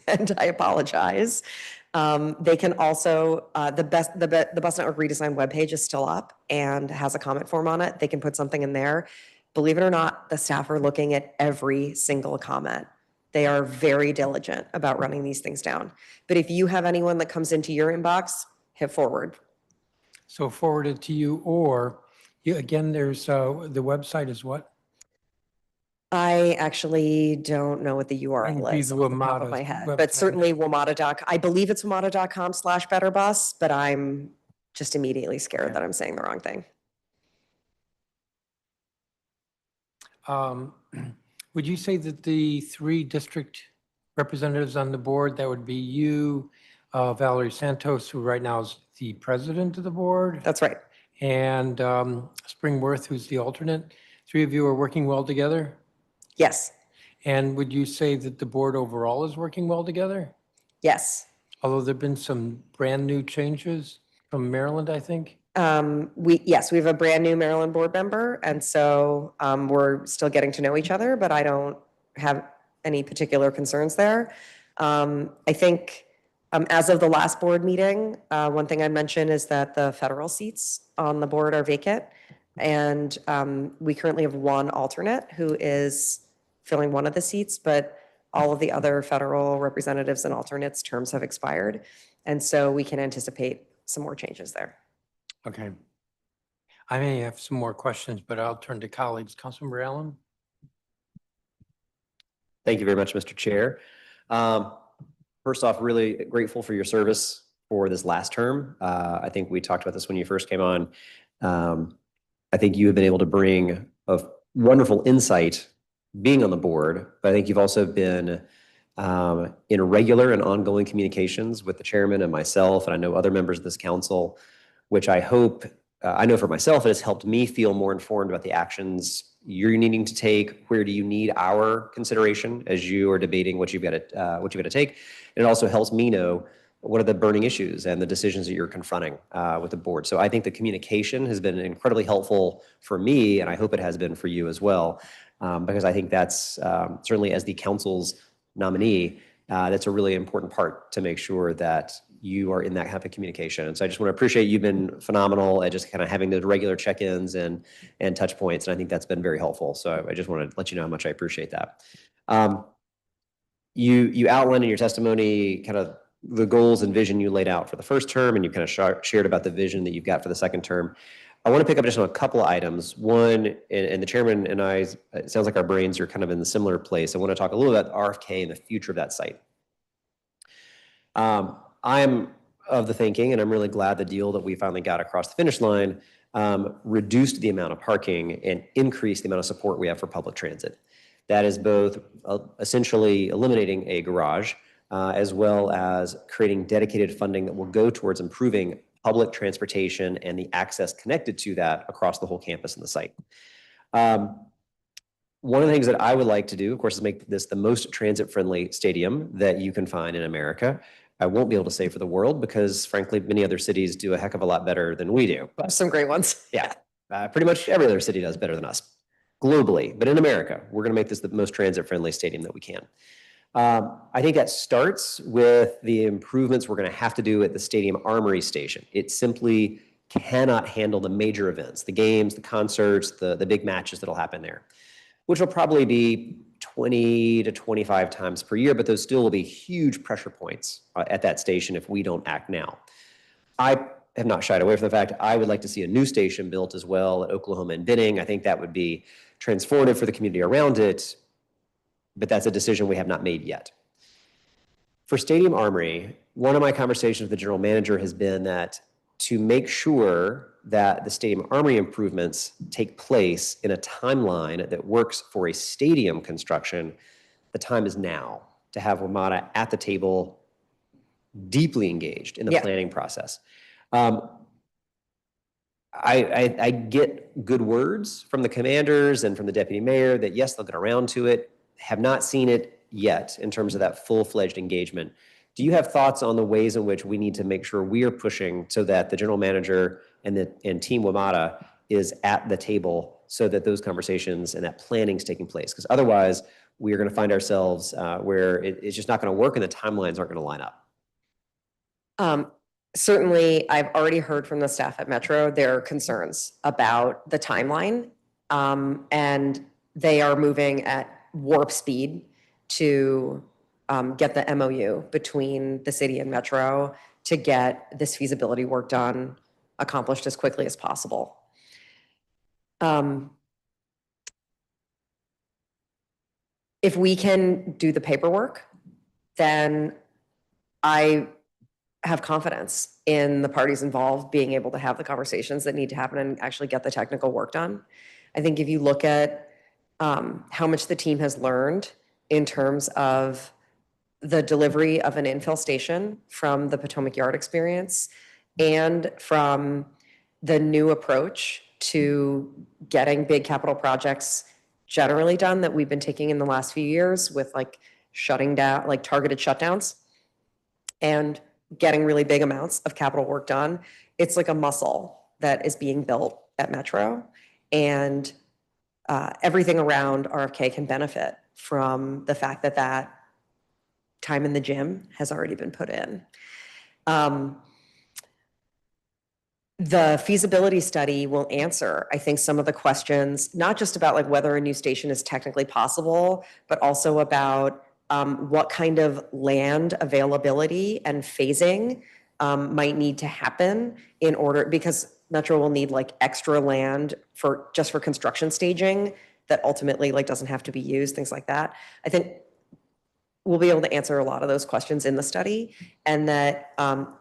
and I apologize. They can also, the Bus Network Redesign webpage is still up and has a comment form on it. They can put something in there. Believe it or not, the staff are looking at every single comment. They are very diligent about running these things down. But if you have anyone that comes into your inbox, hit forward. So forward it to you, or again, there's the website is what? I actually don't know what the Would URL be is the off the top of WMATA my head, website. but certainly WMATA. I believe it's WMATA.com/betterbus, but I'm just immediately scared that I'm saying the wrong thing. Would you say that the 3 district representatives on the board, that would be you, Valerie Santos, who right now is the president of the board, That's right. and Spring Worth, who's the alternate, 3 of you are working well together? Yes. And would you say that the board overall is working well together? Yes. Although there've been some brand new changes from Maryland, I think? Yes, we have a brand new Maryland board member, and so we're still getting to know each other, but I don't have any particular concerns there. I think as of the last board meeting, one thing I mentioned is that the federal seats on the board are vacant, and we currently have 1 alternate who is filling one of the seats, but all of the other federal representatives and alternates' terms have expired, and so we can anticipate some more changes there. Okay. I may have some more questions, but I'll turn to colleagues. Councilmember Allen? Thank you very much, Mr. Chair. First off, really grateful for your service for this last term. I think we talked about this when you first came on. I think you have been able to bring a wonderful insight being on the board, but I think you've also been in regular and ongoing communications with the chairman and myself, and I know other members of this council, which I hope, I know for myself, it has helped me feel more informed about the actions you're needing to take. Where do you need our consideration as you are debating what you've got to take? And it also helps me know what are the burning issues and the decisions that you're confronting with the board. So I think the communication has been incredibly helpful for me, and I hope it has been for you as well, because I think that's certainly as the council's nominee, that's a really important part to make sure that you are in that type of communication. And so I just want to appreciate you've been phenomenal at just kind of having those regular check-ins and touch points. And I think that's been very helpful. So I just want to let you know how much I appreciate that. You outlined in your testimony kind of the goals and vision you laid out for the first term, and you kind of shared about the vision that you've got for the second term. I want to pick up just on a couple of items. One, and the chairman and I, it sounds like our brains are kind of in the similar place. I want to talk a little about RFK and the future of that site. I'm of the thinking, and I'm really glad the deal that we finally got across the finish line reduced the amount of parking and increased the amount of support we have for public transit. That is both essentially eliminating a garage as well as creating dedicated funding that will go towards improving public transportation and the access connected to that across the whole campus and the site. One of the things that I would like to do, of course, is make this the most transit-friendly stadium that you can find in America. I won't be able to say for the world because, frankly, many other cities do a heck of a lot better than we do. There's some great ones. Yeah, pretty much every other city does better than us globally. But in America, we're going to make this the most transit-friendly stadium that we can. I think that starts with the improvements we're going to have to do at the Stadium Armory Station. It simply cannot handle the major events, the games, the concerts, the big matches that'll happen there, which will probably be 20 to 25 times per year, but those still will be huge pressure points at that station if we don't act now. I have not shied away from the fact I would like to see a new station built as well at Oklahoma and Benning. I think that would be transformative for the community around it, but that's a decision we have not made yet. For Stadium Armory, one of my conversations with the general manager has been that to make sure that the Stadium Armory improvements take place in a timeline that works for a stadium construction, the time is now to have WMATA at the table, deeply engaged in the planning process. I get good words from the commanders and from the deputy mayor that yes, they'll get around to it. Have not seen it yet in terms of that full-fledged engagement. Do you have thoughts on the ways in which we need to make sure we are pushing so that the general manager and Team WMATA is at the table so that those conversations and that planning is taking place? Because otherwise, we are going to find ourselves where it's just not going to work and the timelines aren't going to line up. Certainly, I've already heard from the staff at Metro their concerns about the timeline, and they are moving at warp speed to get the MOU between the city and Metro to get this feasibility work done, accomplished as quickly as possible. If we can do the paperwork, then I have confidence in the parties involved being able to have the conversations that need to happen and actually get the technical work done. I think if you look at how much the team has learned in terms of the delivery of an infill station from the Potomac Yard experience and from the new approach to getting big capital projects generally done that we've been taking in the last few years with like shutting down, like targeted shutdowns and getting really big amounts of capital work done. It's like a muscle that is being built at Metro, and everything around RFK can benefit from the fact that that time in the gym has already been put in. The feasibility study will answer, I think, some of the questions, not just about like whether a new station is technically possible, but also about what kind of land availability and phasing might need to happen in order, because Metro will need like extra land for just for construction staging that ultimately like doesn't have to be used, things like that. I think we'll be able to answer a lot of those questions in the study, and that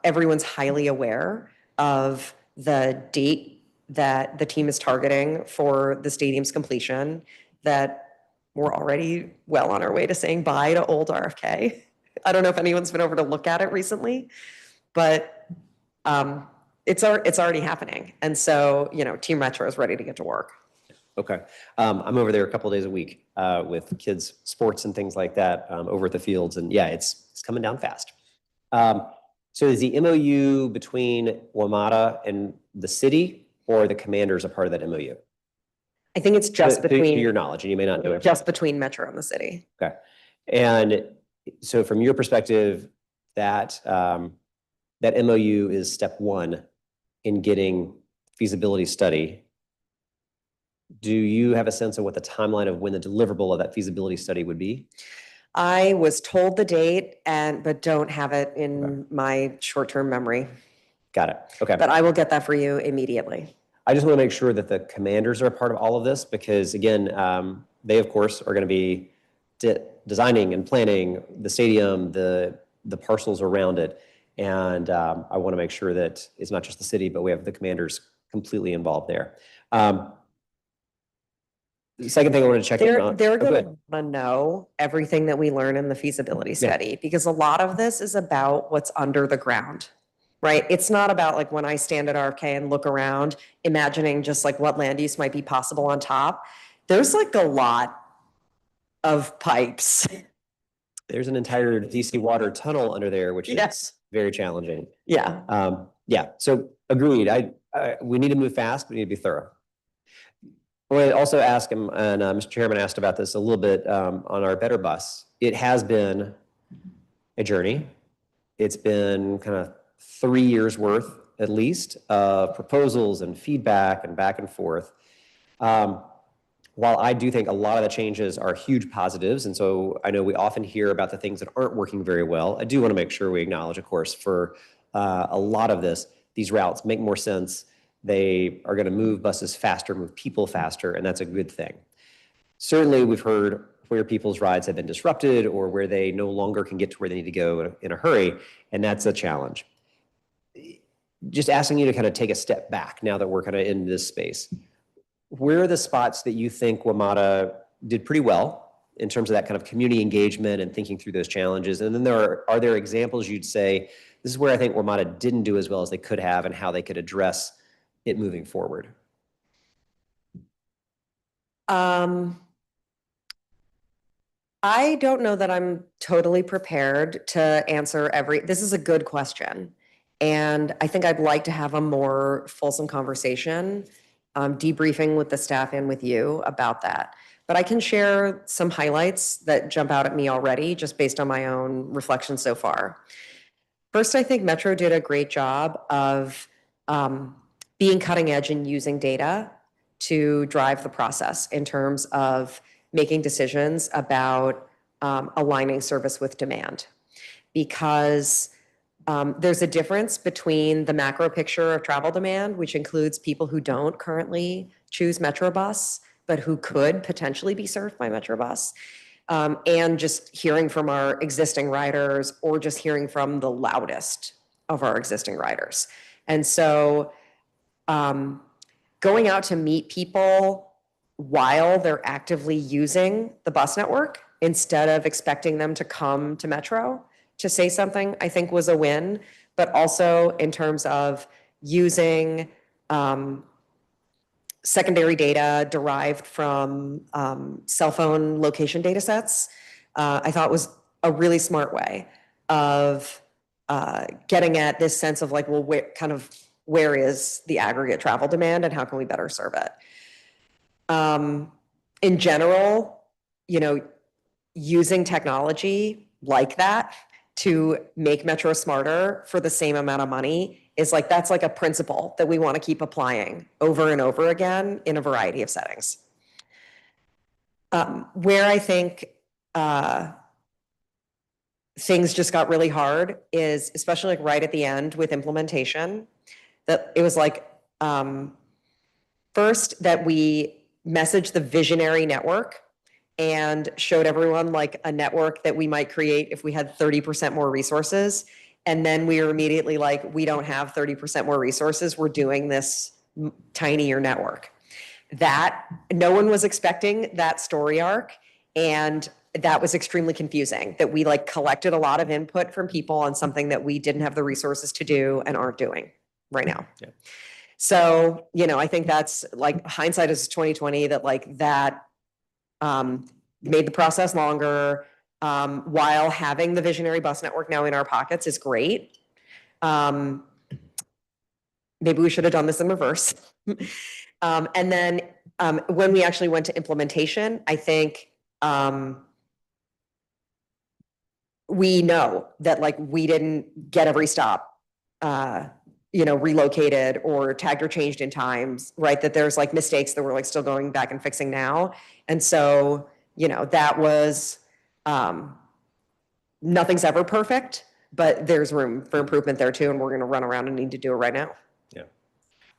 everyone's highly aware of the date that the team is targeting for the stadium's completion, that we're already well on our way to saying bye to old RFK. I don't know if anyone's been over to look at it recently, but it's already happening. And so, you know, Team Metro is ready to get to work. Okay. I'm over there a couple of days a week with kids' sports and things like that over at the fields. And yeah, it's coming down fast. So is the MOU between WMATA and the city, or the commanders a part of that MOU? I think it's just To between, your knowledge, and you may not know it. just between Metro and the city. Okay. And so from your perspective, that that MOU is step one in getting feasibility study. Do you have a sense of what the timeline of when the deliverable of that feasibility study would be? I was told the date but don't have it in my short-term memory. Got it. Okay. But I will get that for you immediately. I just want to make sure that the commanders are a part of all of this, because again, they of course are going to be designing and planning the stadium, the parcels around it. And I want to make sure that it's not just the city, but we have the commanders completely involved there. The second thing I wanted to check in on. They're Oh, going good. to want to know everything that we learn in the feasibility study, because a lot of this is about what's under the ground, right? It's not about like when I stand at RFK and look around, imagining just like what land use might be possible on top. There's like a lot of pipes. There's an entire DC water tunnel under there, which Yes. is very challenging. Yeah. Yeah, so agreed. We need to move fast, but we need to be thorough. I want to also ask him, and Mr. Chairman asked about this a little bit on our Better Bus. It has been a journey. It's been kind of 3 years worth, at least, of proposals and feedback and back and forth. While I do think a lot of the changes are huge positives, and so I know we often hear about the things that aren't working very well, I do want to make sure we acknowledge, of course, for a lot of this, these routes make more sense. They are going to move buses faster, move people faster, and that's a good thing. Certainly, we've heard where people's rides have been disrupted or where they no longer can get to where they need to go in a hurry, and that's a challenge. Just asking you to kind of take a step back now that we're kind of in this space. Where are the spots that you think WMATA did pretty well in terms of that kind of community engagement and thinking through those challenges? And then are there examples you'd say, this is where I think WMATA didn't do as well as they could have and how they could address it moving forward? I don't know that I'm totally prepared to answer this is a good question. And I think I'd like to have a more fulsome conversation, debriefing with the staff and with you about that. But I can share some highlights that jump out at me already, just based on my own reflections so far. First, I think Metro did a great job of being cutting edge and using data to drive the process in terms of making decisions about aligning service with demand. Because there's a difference between the macro picture of travel demand, which includes people who don't currently choose Metrobus, but who could potentially be served by Metrobus, and just hearing from our existing riders or just hearing from the loudest of our existing riders. And so going out to meet people while they're actively using the bus network instead of expecting them to come to Metro to say something, I think was a win. But also in terms of using secondary data derived from cell phone location data sets, I thought was a really smart way of getting at this sense of like, well, where is the aggregate travel demand and how can we better serve it? In general, using technology like that to make Metro smarter for the same amount of money is like, that's like a principle that we want to keep applying over and over again in a variety of settings. Where I think things just got really hard is, especially like right at the end with implementation, that it was like, first that we messaged the visionary network and showed everyone like a network that we might create if we had 30% more resources. And then we were immediately like, we don't have 30% more resources. We're doing this tinier network. That no one was expecting that story arc. And that was extremely confusing, that we like collected a lot of input from people on something that we didn't have the resources to do and aren't doing right now. Yeah. So, I think that's like hindsight is 2020, that like that made the process longer, while having the visionary bus network now in our pockets is great. Maybe we should have done this in reverse. And then when we actually went to implementation, I think we know that like we didn't get every stop relocated or tagged or changed in times, right? That there's like mistakes that we're like still going back and fixing now. And so, that was, nothing's ever perfect, but there's room for improvement there too. And we're going to run around and need to do it right now. Yeah,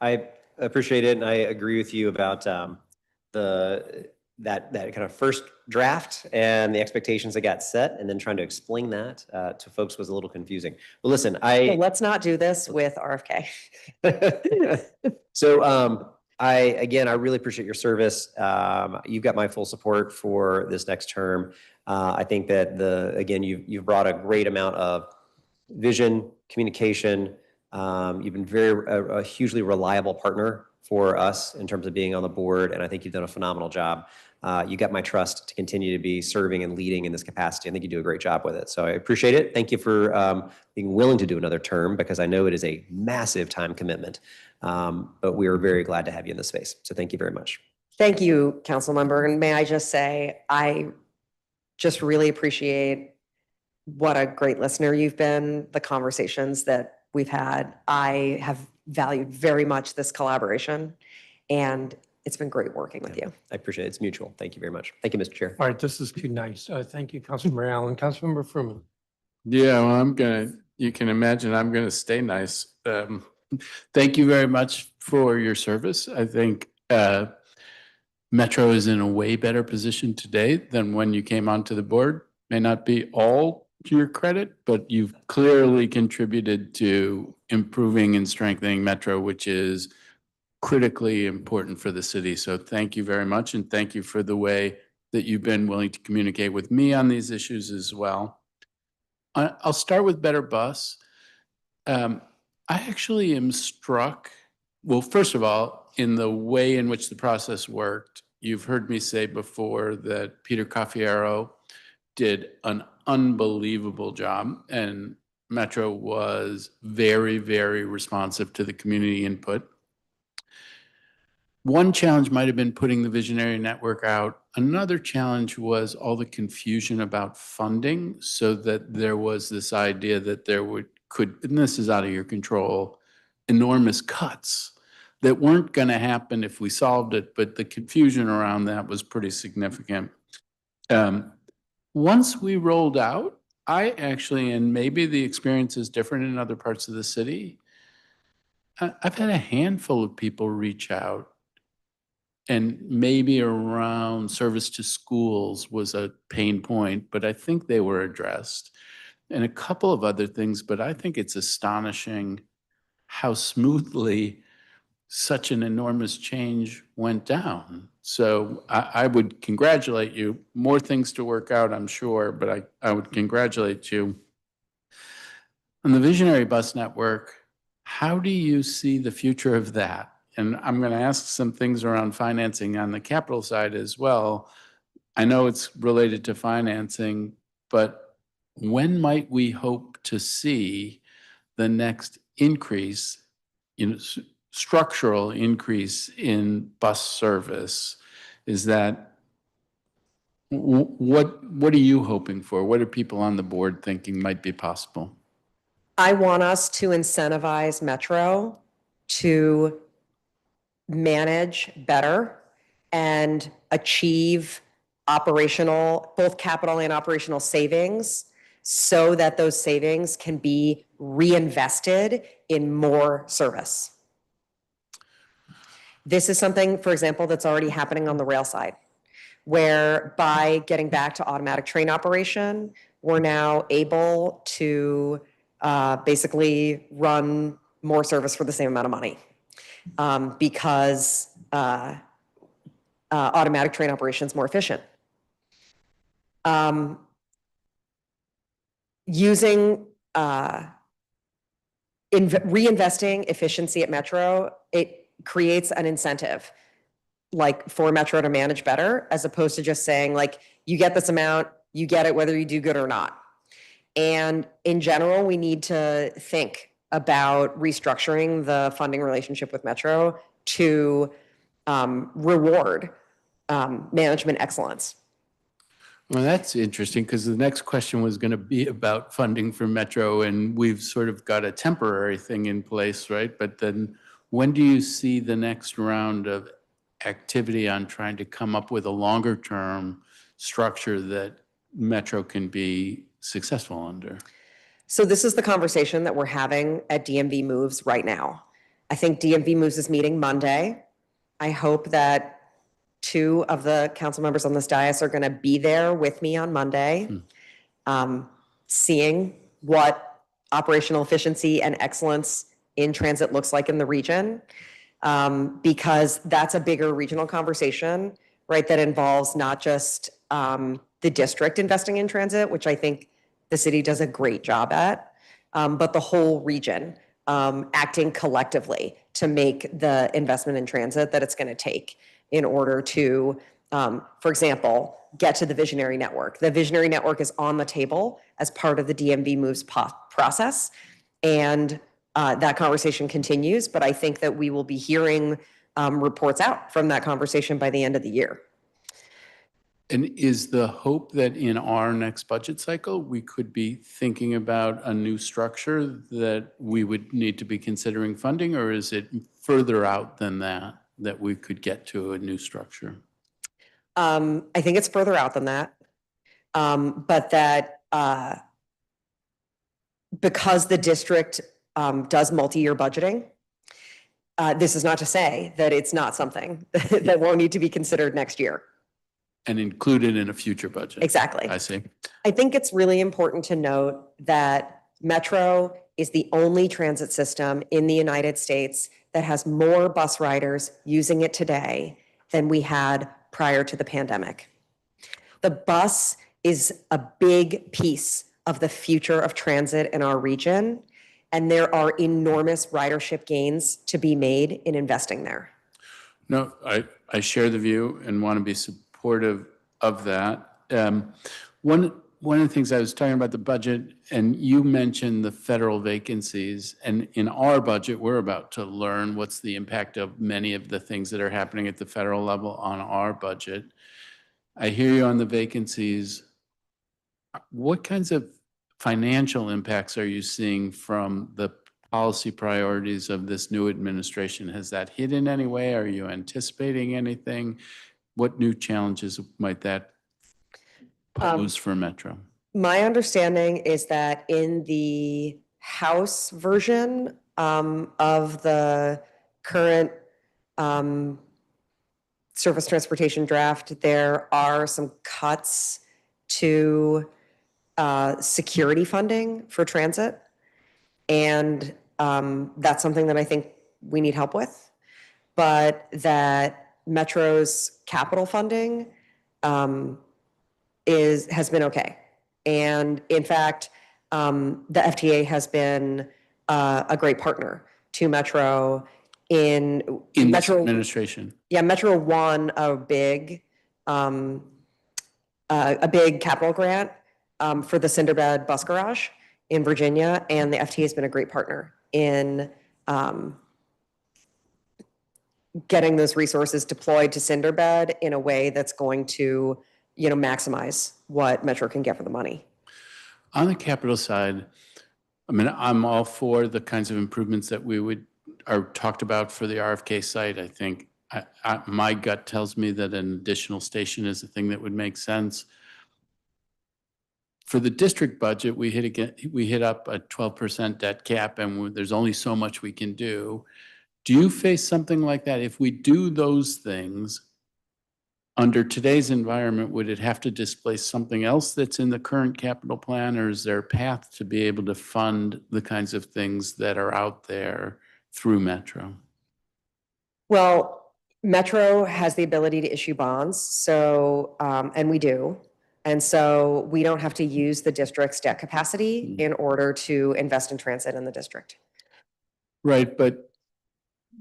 I appreciate it. And I agree with you about that kind of first draft and the expectations that got set, and then trying to explain that to folks was a little confusing. Well, listen, So let's not do this with RFK. So I really appreciate your service. You've got my full support for this next term. I think that you've brought a great amount of vision, communication. You've been a hugely reliable partner for us in terms of being on the board, and I think you've done a phenomenal job. You got my trust to continue to be serving and leading in this capacity. I think you do a great job with it. So I appreciate it. Thank you for being willing to do another term, because I know it is a massive time commitment. But we are very glad to have you in this space. So thank you very much. Thank you, council member. And may I just say, I just really appreciate what a great listener you've been, the conversations that we've had. I have valued very much this collaboration, and it's been great working with you. I appreciate it. It's mutual. Thank you very much. Thank you, Mr. Chair. All right, this is too nice. Thank you, Councilmember Allen. Councilmember Fruman. Yeah, well, you can imagine I'm going to stay nice. Thank you very much for your service. I think Metro is in a way better position today than when you came onto the board. May not be all to your credit, but you've clearly contributed to improving and strengthening Metro, which is critically important for the city. So thank you very much. And thank you for the way that you've been willing to communicate with me on these issues as well. I'll start with Better Bus. I actually am struck, well, first of all, in the way in which the process worked. You've heard me say before that Peter Caffiero did an unbelievable job, and Metro was very, very responsive to the community input. One challenge might have been putting the visionary network out. Another challenge was all the confusion about funding, so that there was this idea that there and this is out of your control, enormous cuts that weren't going to happen if we solved it, but the confusion around that was pretty significant. Once we rolled out, I actually, and maybe the experience is different in other parts of the city, I've had a handful of people reach out, and maybe around service to schools was a pain point, but I think they were addressed, and a couple of other things. But I think it's astonishing how smoothly such an enormous change went down. So I would congratulate you. More things to work out, I'm sure, but I would congratulate you. On the Visionary Bus Network, how do you see the future of that? And I'm going to ask some things around financing on the capital side as well. I know it's related to financing, but when might we hope to see the next increase, structural increase in bus service? Is that, what are you hoping for? What are people on the board thinking might be possible? I want us to incentivize Metro to manage better and achieve operational, both capital and operational savings, so that those savings can be reinvested in more service. This is something, for example, that's already happening on the rail side, where by getting back to automatic train operation, we're now able to basically run more service for the same amount of money, because automatic train operation is more efficient. Using reinvesting efficiency at Metro, it creates an incentive, like for Metro to manage better, as opposed to just saying, like, you get this amount, you get it whether you do good or not. And in general, we need to think about restructuring the funding relationship with Metro to reward management excellence. Well, that's interesting, because the next question was going to be about funding for Metro, and we've sort of got a temporary thing in place, right? But then when do you see the next round of activity on trying to come up with a longer term structure that Metro can be successful under? So this is the conversation that we're having at DMV Moves right now. I think DMV Moves is meeting Monday. I hope that 2 of the council members on this dais are going to be there with me on Monday, seeing what operational efficiency and excellence in transit looks like in the region, because that's a bigger regional conversation, right, that involves not just the district investing in transit, which I think the city does a great job at, but the whole region acting collectively to make the investment in transit that it's going to take in order to, for example, get to the Visionary Network. The Visionary Network is on the table as part of the DMV Moves process, and that conversation continues, but I think that we will be hearing reports out from that conversation by the end of the year. And is the hope that in our next budget cycle, we could be thinking about a new structure that we would need to be considering funding, or is it further out than that we could get to a new structure? I think it's further out than that, but that because the district does multi-year budgeting, this is not to say that it's not something that won't need to be considered next year. And included in a future budget. Exactly. I see. I think it's really important to note that Metro is the only transit system in the United States that has more bus riders using it today than we had prior to the pandemic. The bus is a big piece of the future of transit in our region, and there are enormous ridership gains to be made in investing there. No, I share the view and want to be supportive of that. One of the things I was talking about the budget, and you mentioned the federal vacancies, and in our budget, we're about to learn what's the impact of many of the things that are happening at the federal level on our budget. I hear you on the vacancies. What kinds of financial impacts are you seeing from the policy priorities of this new administration? Has that hit in any way? Are you anticipating anything? What new challenges might that pose for Metro? My understanding is that in the House version of the current surface transportation draft, there are some cuts to security funding for transit. And that's something that I think we need help with. but that Metro's capital funding has been okay. And in fact, the FTA has been a great partner to Metro in In this Metro. administration. Yeah, Metro won a big capital grant for the Cinderbed bus garage in Virginia, and the FTA has been a great partner in getting those resources deployed to Cinderbed in a way that's going to, maximize what Metro can get for the money. On the capital side, I mean, I'm all for the kinds of improvements that are talked about for the RFK site. I think my gut tells me that an additional station is a thing that would make sense. For the district budget, we hit up a 12% debt cap, and there's only so much we can do. Do you face something like that? If we do those things, under today's environment, would it have to displace something else that's in the current capital plan, or is there a path to be able to fund the kinds of things that are out there through Metro? Well, Metro has the ability to issue bonds, so, and we do. And so we don't have to use the district's debt capacity in order to invest in transit in the district. Right, but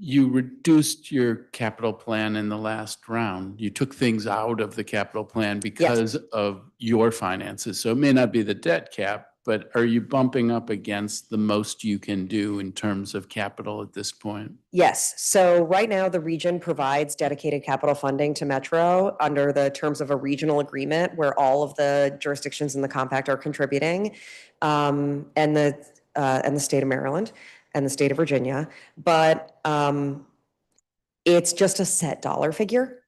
you reduced your capital plan in the last round. You took things out of the capital plan because of your finances. So it may not be the debt cap, but are you bumping up against the most you can do in terms of capital at this point? Yes. So right now, the region provides dedicated capital funding to Metro under the terms of a regional agreement where all of the jurisdictions in the compact are contributing, and the state of Maryland and the state of Virginia. But it's just a set dollar figure.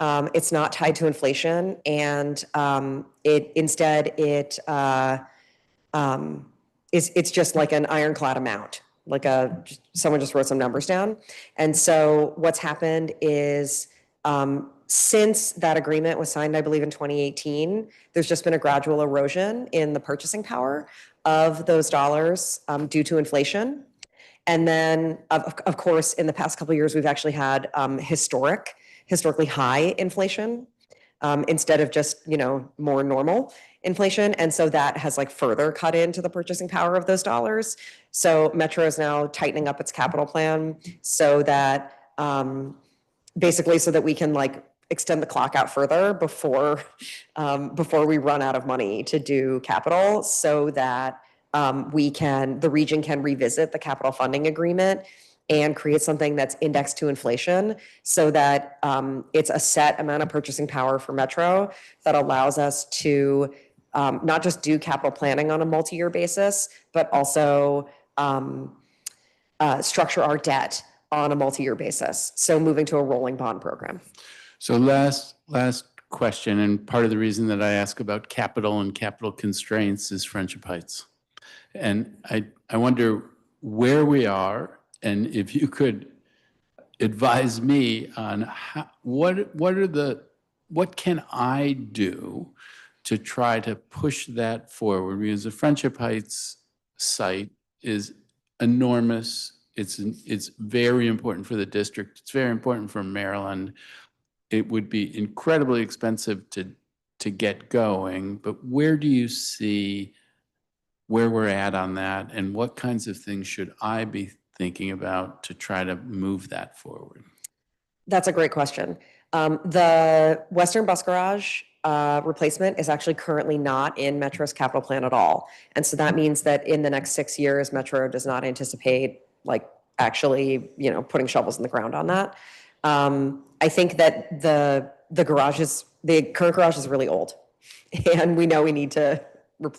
It's not tied to inflation, and it's just like an ironclad amount, someone just wrote some numbers down. And so what's happened is since that agreement was signed, I believe in 2018, there's just been a gradual erosion in the purchasing power of those dollars due to inflation. And then, of course, in the past couple of years, we've actually had historically high inflation instead of just, more normal inflation. And so that has further cut into the purchasing power of those dollars. So Metro is now tightening up its capital plan so that basically so that we can extend the clock out further before we run out of money to do capital, so that the region can revisit the capital funding agreement and create something that's indexed to inflation so that it's a set amount of purchasing power for Metro that allows us to not just do capital planning on a multi-year basis, but also structure our debt on a multi-year basis. So moving to a rolling bond program. So last question, and part of the reason that I ask about capital and capital constraints is Friendship Heights. And I wonder where we are, and if you could advise me on what can I do to try to push that forward? Because the Friendship Heights site is enormous. It's very important for the district. It's very important for Maryland. It would be incredibly expensive to get going, but where do you see where we're at on that, and what kinds of things should I be thinking about to try to move that forward? That's a great question. The Western Bus Garage replacement is actually currently not in Metro's capital plan at all. And so that means that in the next 6 years, Metro does not anticipate actually, putting shovels in the ground on that. I think that the current garage is really old, and we know we need to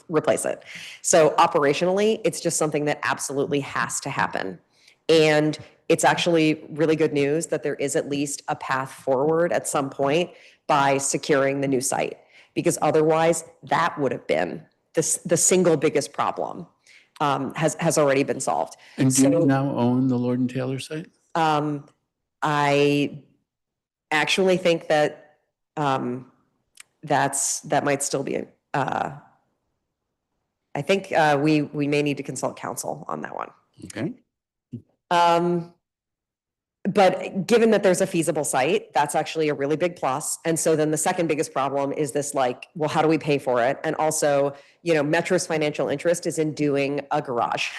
replace it. So operationally, it's just something that absolutely has to happen. And it's actually really good news that there is at least a path forward at some point by securing the new site, because otherwise that would have been the single biggest problem has already been solved. And do you now own the Lord and Taylor site? I actually think that that might still be I think we may need to consult counsel on that one. Okay. But given that there's a feasible site, that's actually a really big plus. And so then the second biggest problem is this like, well, how do we pay for it? And also, Metro's financial interest is in doing a garage,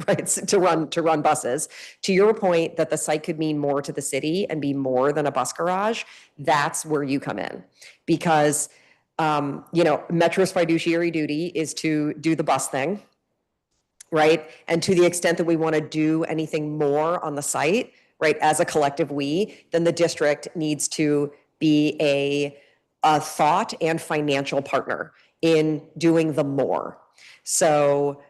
right? To run buses. To your point that the site could mean more to the city and be more than a bus garage, that's where you come in. Because, Metro's fiduciary duty is to do the bus thing, right? And to the extent that we want to do anything more on the site, right, as a collective we, then the district needs to be a thought and financial partner in doing the more. So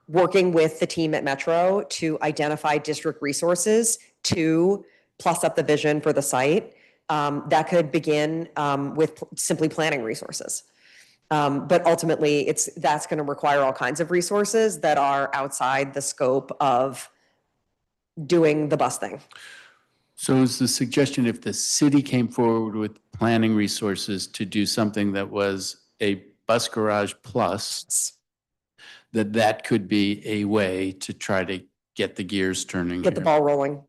working with the team at Metro to identify district resources to plus up the vision for the site, that could begin with simply planning resources. But ultimately, that's going to require all kinds of resources that are outside the scope of doing the bus thing. So is the suggestion if the city came forward with planning resources to do something that was a bus garage plus, that could be a way to try to get the gears turning? Get the here? ball rolling.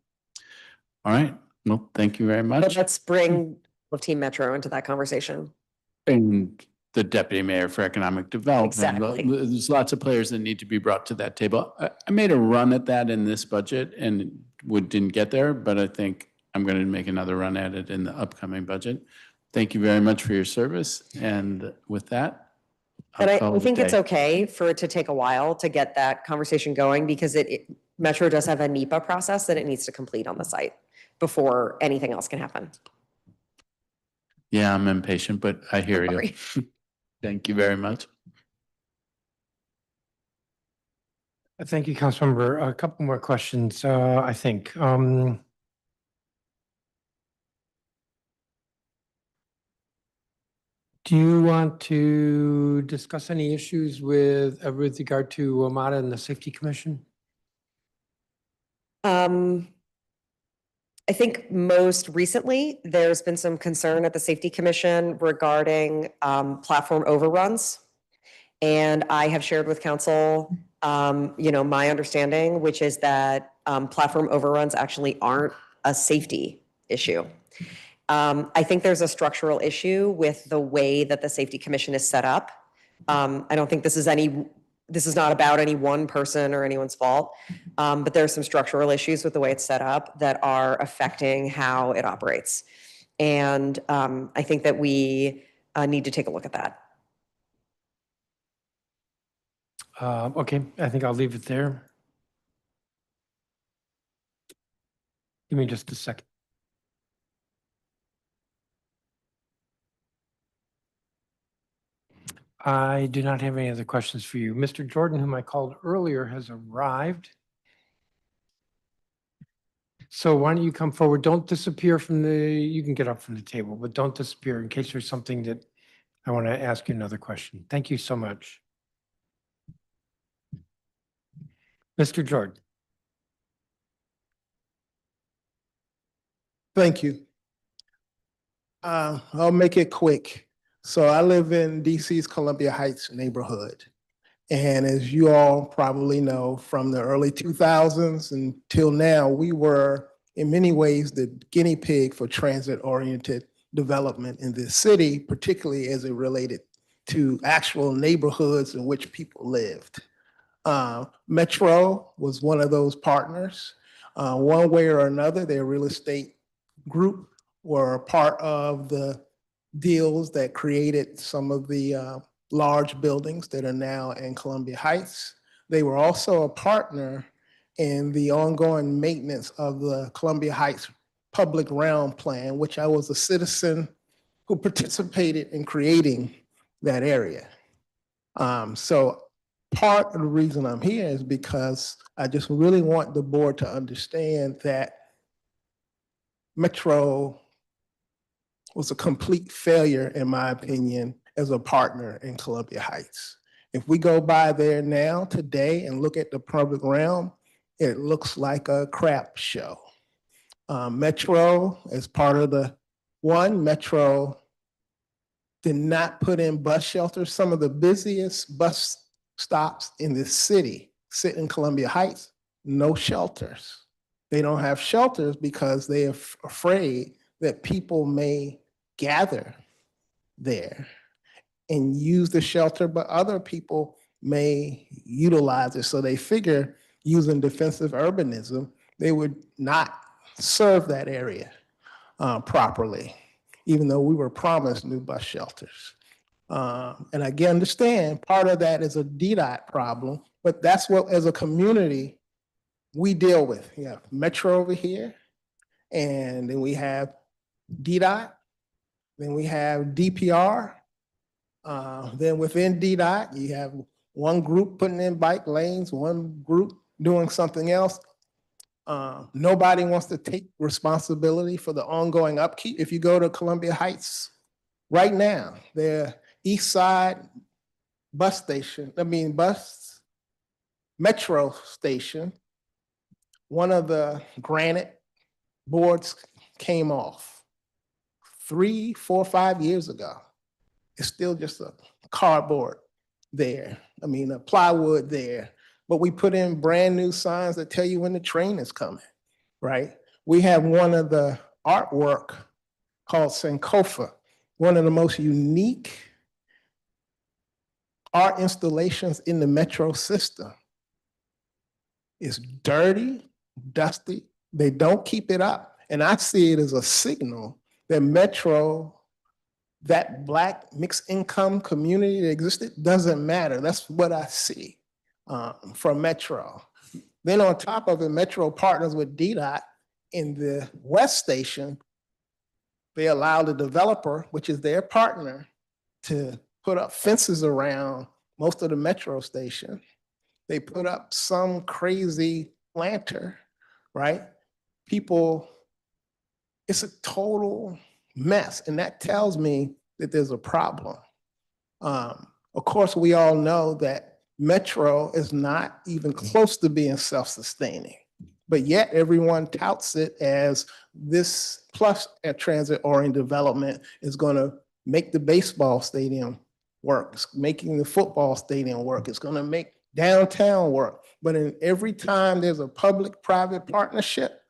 All right. Well, thank you very But much. let's bring Team Metro into that conversation. And the deputy mayor for economic development. Exactly. There's lots of players that need to be brought to that table. I made a run at that in this budget and didn't get there, but I think I'm going to make another run at it in the upcoming budget. Thank you very much for your service. And with that, And I'll I call it a think it's day. okay for it to take a while to get that conversation going because Metro does have a NEPA process that it needs to complete on the site before anything else can happen. Yeah, I'm impatient, but I hear you. Sorry. Thank you very much. Thank you, Councilmember. A couple more questions, I think. Do you want to discuss any issues with regard to WMATA and the Safety Commission? I think most recently, there's been some concern at the Safety Commission regarding platform overruns. And I have shared with council, my understanding, which is that platform overruns actually aren't a safety issue. I think there's a structural issue with the way that the Safety Commission is set up. I don't think this is not about any one person or anyone's fault, but there are some structural issues with the way it's set up that are affecting how it operates. And I think that we need to take a look at that. Okay, I think I'll leave it there. Give me just a second. I do not have any other questions for you. Mr. Jordan, whom I called earlier, has arrived. So why don't you come forward? Don't disappear you can get up from the table, but don't disappear in case there's something that I want to ask you another question. Thank you so much. Mr. Jordan. Thank you. I'll make it quick. So I live in DC's Columbia Heights neighborhood. And as you all probably know, from the early 2000s until now, we were in many ways the guinea pig for transit-oriented development in this city, particularly as it related to actual neighborhoods in which people lived. Metro was one of those partners. One way or another, their real estate group were a part of the deals that created some of the large buildings that are now in Columbia Heights. They were also a partner in the ongoing maintenance of the Columbia Heights Public Realm Plan, which I was a citizen who participated in creating that area. So part of the reason I'm here is because I just really want the board to understand that Metro was a complete failure, in my opinion, as a partner in Columbia Heights. If we go by there now, today, and look at the public realm, it looks like a crap show. Metro, as part of Metro did not put in bus shelters. Some of the busiest bus stops in this city sit in Columbia Heights, no shelters. They don't have shelters because they are afraid that people may gather there and use the shelter, but other people may utilize it. So they figure using defensive urbanism, they would not serve that area properly, even though we were promised new bus shelters. And I can understand part of that is a DDOT problem, but that's what, as a community, we deal with. You have Metro over here, and then we have DDOT, then we have DPR. Then within DDOT, you have one group putting in bike lanes, one group doing something else. Nobody wants to take responsibility for the ongoing upkeep. If you go to Columbia Heights right now, their East Side bus metro station, one of the granite boards came off 3, 4, 5 years ago. It's still just a cardboard there. A plywood there. But we put in brand new signs that tell you when the train is coming, right? We have one of the artwork called Sankofa, one of the most unique art installations in the metro system. It's dirty, dusty. They don't keep it up. And I see it as a signal that Metro, that Black mixed income community that existed, doesn't matter. That's what I see from Metro. Then on top of it, Metro partners with DDOT in the West Station. They allow the developer, which is their partner, to put up fences around most of the Metro station. They put up some crazy planter, right? People, it's a total mess. And that tells me that there's a problem. Of course, we all know that Metro is not even close to being self-sustaining, but yet everyone touts it as this plus a transit-oriented development is going to make the baseball stadium work, it's making the football stadium work, it's going to make downtown work. But in every time there's a public-private partnership,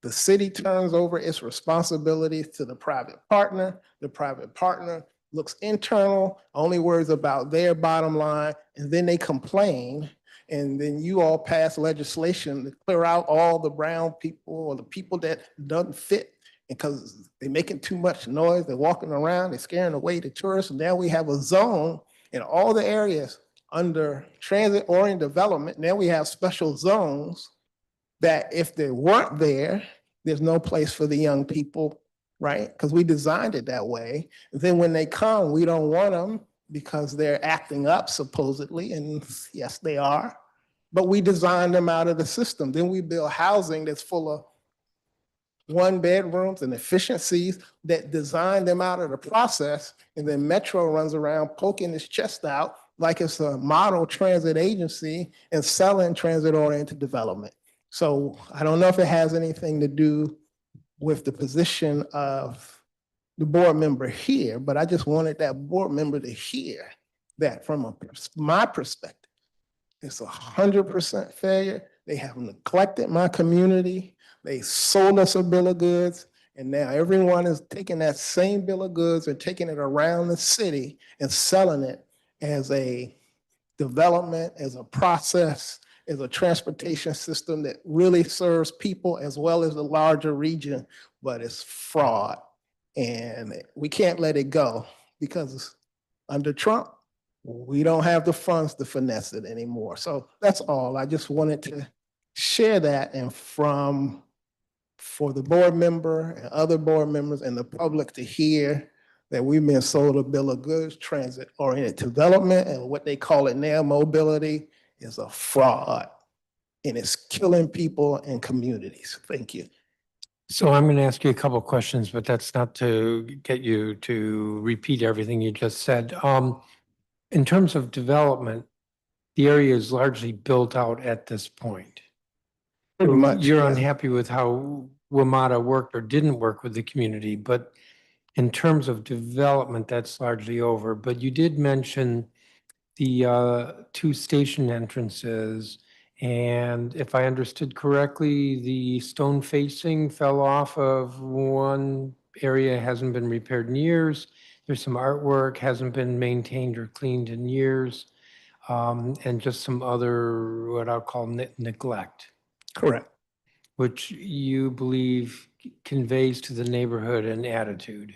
the city turns over its responsibilities to the private partner. The private partner looks internal, only worries about their bottom line, and then they complain. And then you all pass legislation to clear out all the brown people or the people that doesn't fit because they're making too much noise. They're walking around, they're scaring away the tourists. And now we have a zone in all the areas under transit-oriented development. Now we have special zones that if they weren't there, there's no place for the young people, right? Because we designed it that way. Then when they come, we don't want them because they're acting up supposedly, and yes, they are. But we designed them out of the system. Then we build housing that's full of one bedrooms and efficiencies that design them out of the process. And then Metro runs around poking its chest out like it's a model transit agency and selling transit-oriented development. So I don't know if it has anything to do with the position of the board member here, but I just wanted that board member to hear that from my perspective. It's 100% failure. They have neglected my community. They sold us a bill of goods, and now everyone is taking that same bill of goods and taking it around the city and selling it as a development, as a process, as a transportation system that really serves people as well as the larger region, but it's fraud. And we can't let it go because under Trump, we don't have the funds to finesse it anymore. So that's all. I just wanted to share that, and for the board member and other board members and the public to hear that we've been sold a bill of goods, transit-oriented development, and what they call it now, mobility, is a fraud, and it's killing people and communities. Thank you. So I'm going to ask you a couple of questions, but that's not to get you to repeat everything you just said. In terms of development, the area is largely built out at this point. Pretty much, You're yeah. unhappy with how WMATA worked or didn't work with the community, but in terms of development, that's largely over. But you did mention the 2 station entrances And if I understood correctly, the stone facing fell off of one area, hasn't been repaired in years. There's some artwork, hasn't been maintained or cleaned in years. And just some other, what I'll call neglect, Correct. which you believe conveys to the neighborhood an attitude.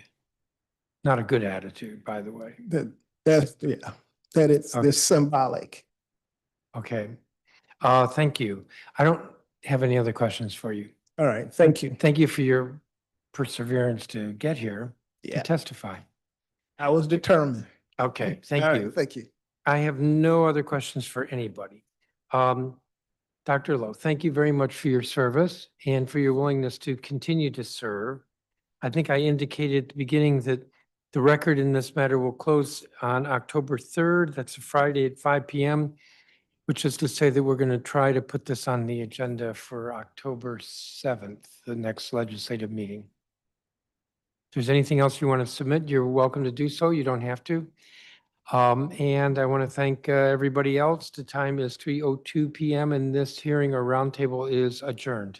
Not a good attitude, by the way. That's, yeah, that it's Okay. this symbolic. Okay. Thank you. I don't have any other questions for you. All right, thank you. Thank you for your perseverance to get here to Yeah, testify. I was determined. Okay, All thank right, you. Thank you. I have no other questions for anybody. Dr. Lowe, thank you very much for your service and for your willingness to continue to serve. I think I indicated at the beginning that the record in this matter will close on October 3rd. That's a Friday at 5 p.m., which is to say that we're going to try to put this on the agenda for October 7th, the next legislative meeting. If there's anything else you want to submit, you're welcome to do so. You don't have to. And I want to thank everybody else. The time is 3:02 p.m. and this hearing or roundtable is adjourned.